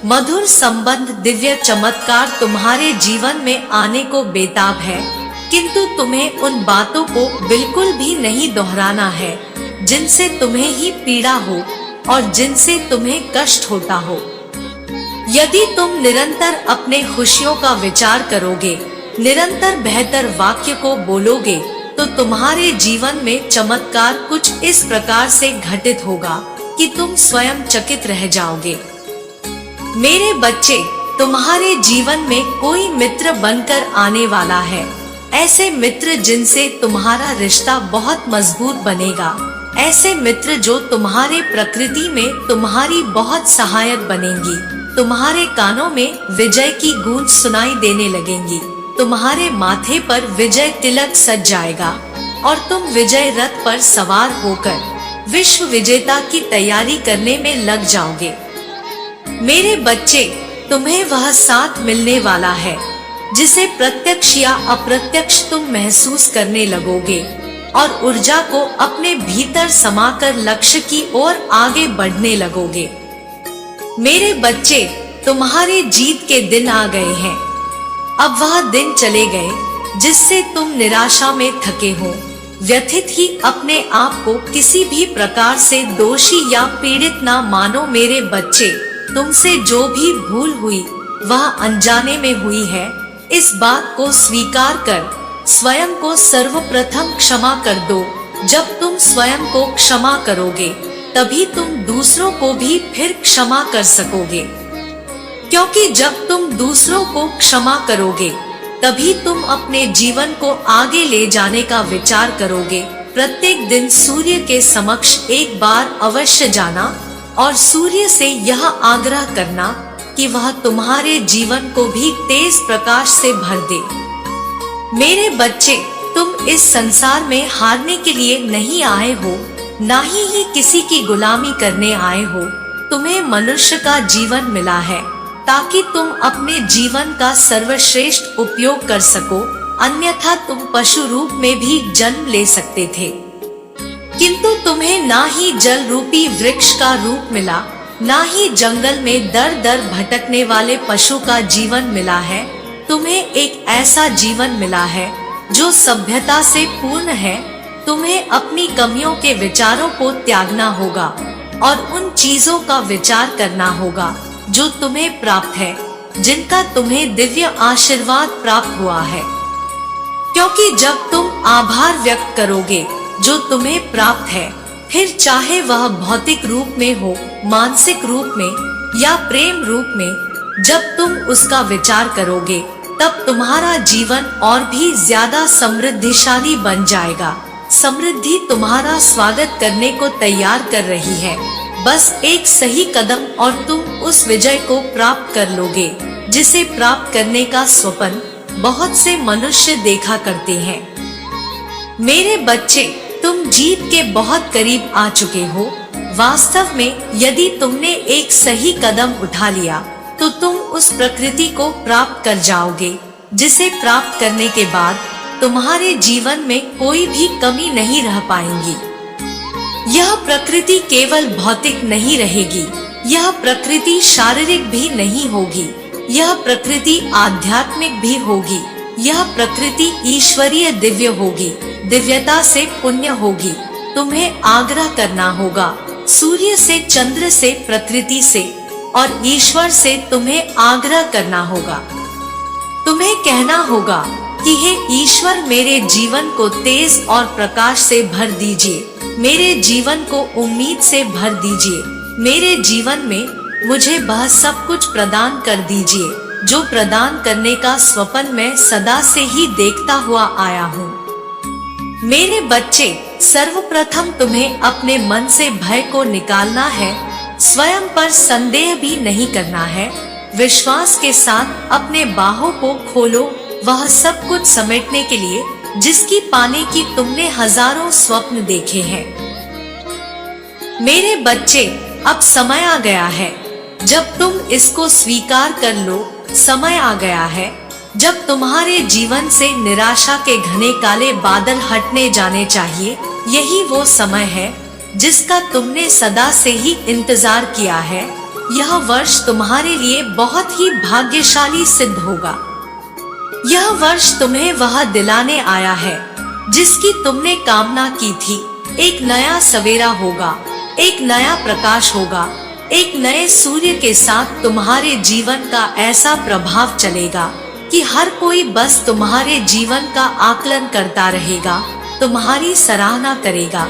मधुर संबंध, दिव्य चमत्कार तुम्हारे जीवन में आने को बेताब है, किंतु तुम्हें उन बातों को बिल्कुल भी नहीं दोहराना है जिनसे तुम्हें ही पीड़ा हो और जिनसे तुम्हें कष्ट होता हो। यदि तुम निरंतर अपने खुशियों का विचार करोगे, निरंतर बेहतर वाक्य को बोलोगे, तो तुम्हारे जीवन में चमत्कार कुछ इस प्रकार से घटित होगा कि तुम स्वयं चकित रह जाओगे। मेरे बच्चे, तुम्हारे जीवन में कोई मित्र बनकर आने वाला है। ऐसे मित्र जिनसे तुम्हारा रिश्ता बहुत मजबूत बनेगा, ऐसे मित्र जो तुम्हारे प्रकृति में तुम्हारी बहुत सहायक बनेंगी। तुम्हारे कानों में विजय की गूंज सुनाई देने लगेंगी, तुम्हारे माथे पर विजय तिलक सज जाएगा और तुम विजय रथ पर सवार होकर विश्व विजेता की तैयारी करने में लग जाओगे। मेरे बच्चे, तुम्हें वह साथ मिलने वाला है जिसे प्रत्यक्ष या अप्रत्यक्ष तुम महसूस करने लगोगे और ऊर्जा को अपने भीतर समाकर लक्ष्य की ओर आगे बढ़ने लगोगे। मेरे बच्चे, तुम्हारे जीत के दिन आ गए हैं। अब वह दिन चले गए जिससे तुम निराशा में थके हो, व्यथित ही अपने आप को किसी भी प्रकार से दोषी या पीड़ित ना मानो। मेरे बच्चे, तुमसे जो भी भूल हुई वह अनजाने में हुई है। इस बात को स्वीकार कर स्वयं को सर्वप्रथम क्षमा कर दो। जब तुम स्वयं को क्षमा करोगे तभी तुम दूसरों को भी फिर क्षमा कर सकोगे, क्योंकि जब तुम दूसरों को क्षमा करोगे तभी तुम अपने जीवन को आगे ले जाने का विचार करोगे। प्रत्येक दिन सूर्य के समक्ष एक बार अवश्य जाना और सूर्य से यह आग्रह करना कि वह तुम्हारे जीवन को भी तेज प्रकाश से भर दे। मेरे बच्चे, तुम इस संसार में हारने के लिए नहीं आए हो, ना ही किसी की गुलामी करने आए हो। तुम्हें मनुष्य का जीवन मिला है ताकि तुम अपने जीवन का सर्वश्रेष्ठ उपयोग कर सको, अन्यथा तुम पशु रूप में भी जन्म ले सकते थे। किंतु तुम्हें ना ही जल रूपी वृक्ष का रूप मिला, ना ही जंगल में दर दर भटकने वाले पशु का जीवन मिला है। तुम्हें एक ऐसा जीवन मिला है जो सभ्यता से पूर्ण है। तुम्हें अपनी कमियों के विचारों को त्यागना होगा और उन चीजों का विचार करना होगा जो तुम्हें प्राप्त है, जिनका तुम्हें दिव्य आशीर्वाद प्राप्त हुआ है। क्योंकि जब तुम आभार व्यक्त करोगे जो तुम्हें प्राप्त है, फिर चाहे वह भौतिक रूप में हो, मानसिक रूप में या प्रेम रूप में, जब तुम उसका विचार करोगे तब तुम्हारा जीवन और भी ज्यादा समृद्धिशाली बन जाएगा। समृद्धि तुम्हारा स्वागत करने को तैयार कर रही है। बस एक सही कदम और तुम उस विजय को प्राप्त कर लोगे जिसे प्राप्त करने का स्वप्न बहुत से मनुष्य देखा करते हैं। मेरे बच्चे, तुम जीत के बहुत करीब आ चुके हो। वास्तव में यदि तुमने एक सही कदम उठा लिया तो तुम उस प्रकृति को प्राप्त कर जाओगे जिसे प्राप्त करने के बाद तुम्हारे जीवन में कोई भी कमी नहीं रह पाएंगी। यह प्रकृति केवल भौतिक नहीं रहेगी, यह प्रकृति शारीरिक भी नहीं होगी, यह प्रकृति आध्यात्मिक भी होगी, यह प्रकृति ईश्वरीय दिव्य होगी, दिव्यता से पुण्य होगी। तुम्हें आग्रह करना होगा सूर्य से, चंद्र से, प्रकृति से और ईश्वर से तुम्हें आग्रह करना होगा। तुम्हें कहना होगा कि हे ईश्वर, मेरे जीवन को तेज और प्रकाश से भर दीजिए, मेरे जीवन को उम्मीद से भर दीजिए, मेरे जीवन में मुझे वह सब कुछ प्रदान कर दीजिए जो प्रदान करने का स्वप्न मैं सदा से ही देखता हुआ आया हूँ। मेरे बच्चे, सर्वप्रथम तुम्हें अपने मन से भय को निकालना है, स्वयं पर संदेह भी नहीं करना है। विश्वास के साथ अपने बाहों को खोलो वह सब कुछ समेटने के लिए जिसकी पाने की तुमने हजारों स्वप्न देखे हैं। मेरे बच्चे, अब समय आ गया है जब तुम इसको स्वीकार कर लो, समय आ गया है जब तुम्हारे जीवन से निराशा के घने काले बादल हटने जाने चाहिए। यही वो समय है जिसका तुमने सदा से ही इंतजार किया है। यह वर्ष तुम्हारे लिए बहुत ही भाग्यशाली सिद्ध होगा। यह वर्ष तुम्हें वह दिलाने आया है जिसकी तुमने कामना की थी। एक नया सवेरा होगा, एक नया प्रकाश होगा, एक नए सूर्य के साथ तुम्हारे जीवन का ऐसा प्रभाव चलेगा कि हर कोई बस तुम्हारे जीवन का आकलन करता रहेगा, तुम्हारी सराहना करेगा।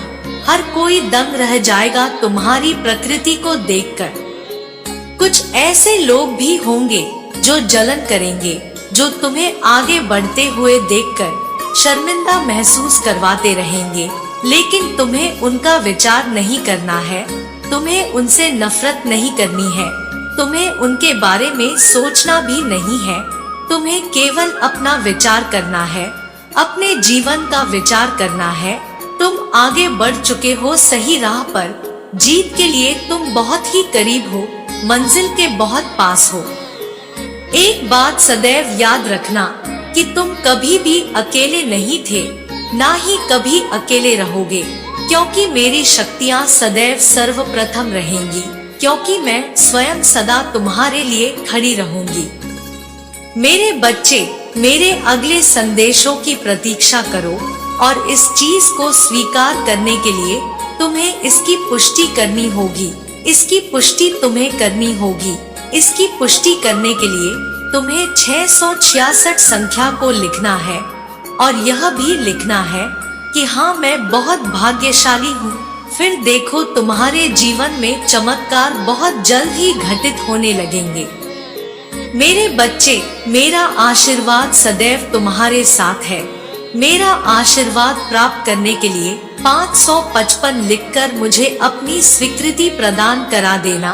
हर कोई दंग रह जाएगा तुम्हारी प्रकृति को देखकर। कुछ ऐसे लोग भी होंगे जो जलन करेंगे, जो तुम्हें आगे बढ़ते हुए देखकर शर्मिंदा महसूस करवाते रहेंगे, लेकिन तुम्हें उनका विचार नहीं करना है। तुम्हें उनसे नफरत नहीं करनी है, तुम्हें उनके बारे में सोचना भी नहीं है। तुम्हें केवल अपना विचार करना है, अपने जीवन का विचार करना है। तुम आगे बढ़ चुके हो सही राह पर। जीत के लिए तुम बहुत ही करीब हो, मंजिल के बहुत पास हो। एक बात सदैव याद रखना कि तुम कभी भी अकेले नहीं थे, ना ही कभी अकेले रहोगे, क्योंकि मेरी शक्तियाँ सदैव सर्वप्रथम रहेंगी, क्योंकि मैं स्वयं सदा तुम्हारे लिए खड़ी रहूंगी। मेरे बच्चे, मेरे अगले संदेशों की प्रतीक्षा करो और इस चीज को स्वीकार करने के लिए तुम्हें इसकी पुष्टि करनी होगी। इसकी पुष्टि तुम्हें करनी होगी। इसकी पुष्टि करने के लिए तुम्हें 666 संख्या को लिखना है और यह भी लिखना है कि हाँ, मैं बहुत भाग्यशाली हूँ। फिर देखो तुम्हारे जीवन में चमत्कार बहुत जल्द ही घटित होने लगेंगे। मेरे बच्चे, मेरा आशीर्वाद सदैव तुम्हारे साथ है। मेरा आशीर्वाद प्राप्त करने के लिए 555 लिखकर मुझे अपनी स्वीकृति प्रदान करा देना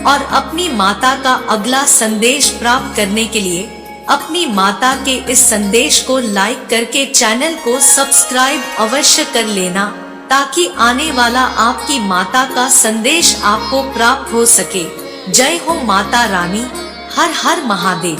और अपनी माता का अगला संदेश प्राप्त करने के लिए अपनी माता के इस संदेश को लाइक करके चैनल को सब्सक्राइब अवश्य कर लेना, ताकि आने वाला आपकी माता का संदेश आपको प्राप्त हो सके। जय हो माता रानी। हर हर महादेव।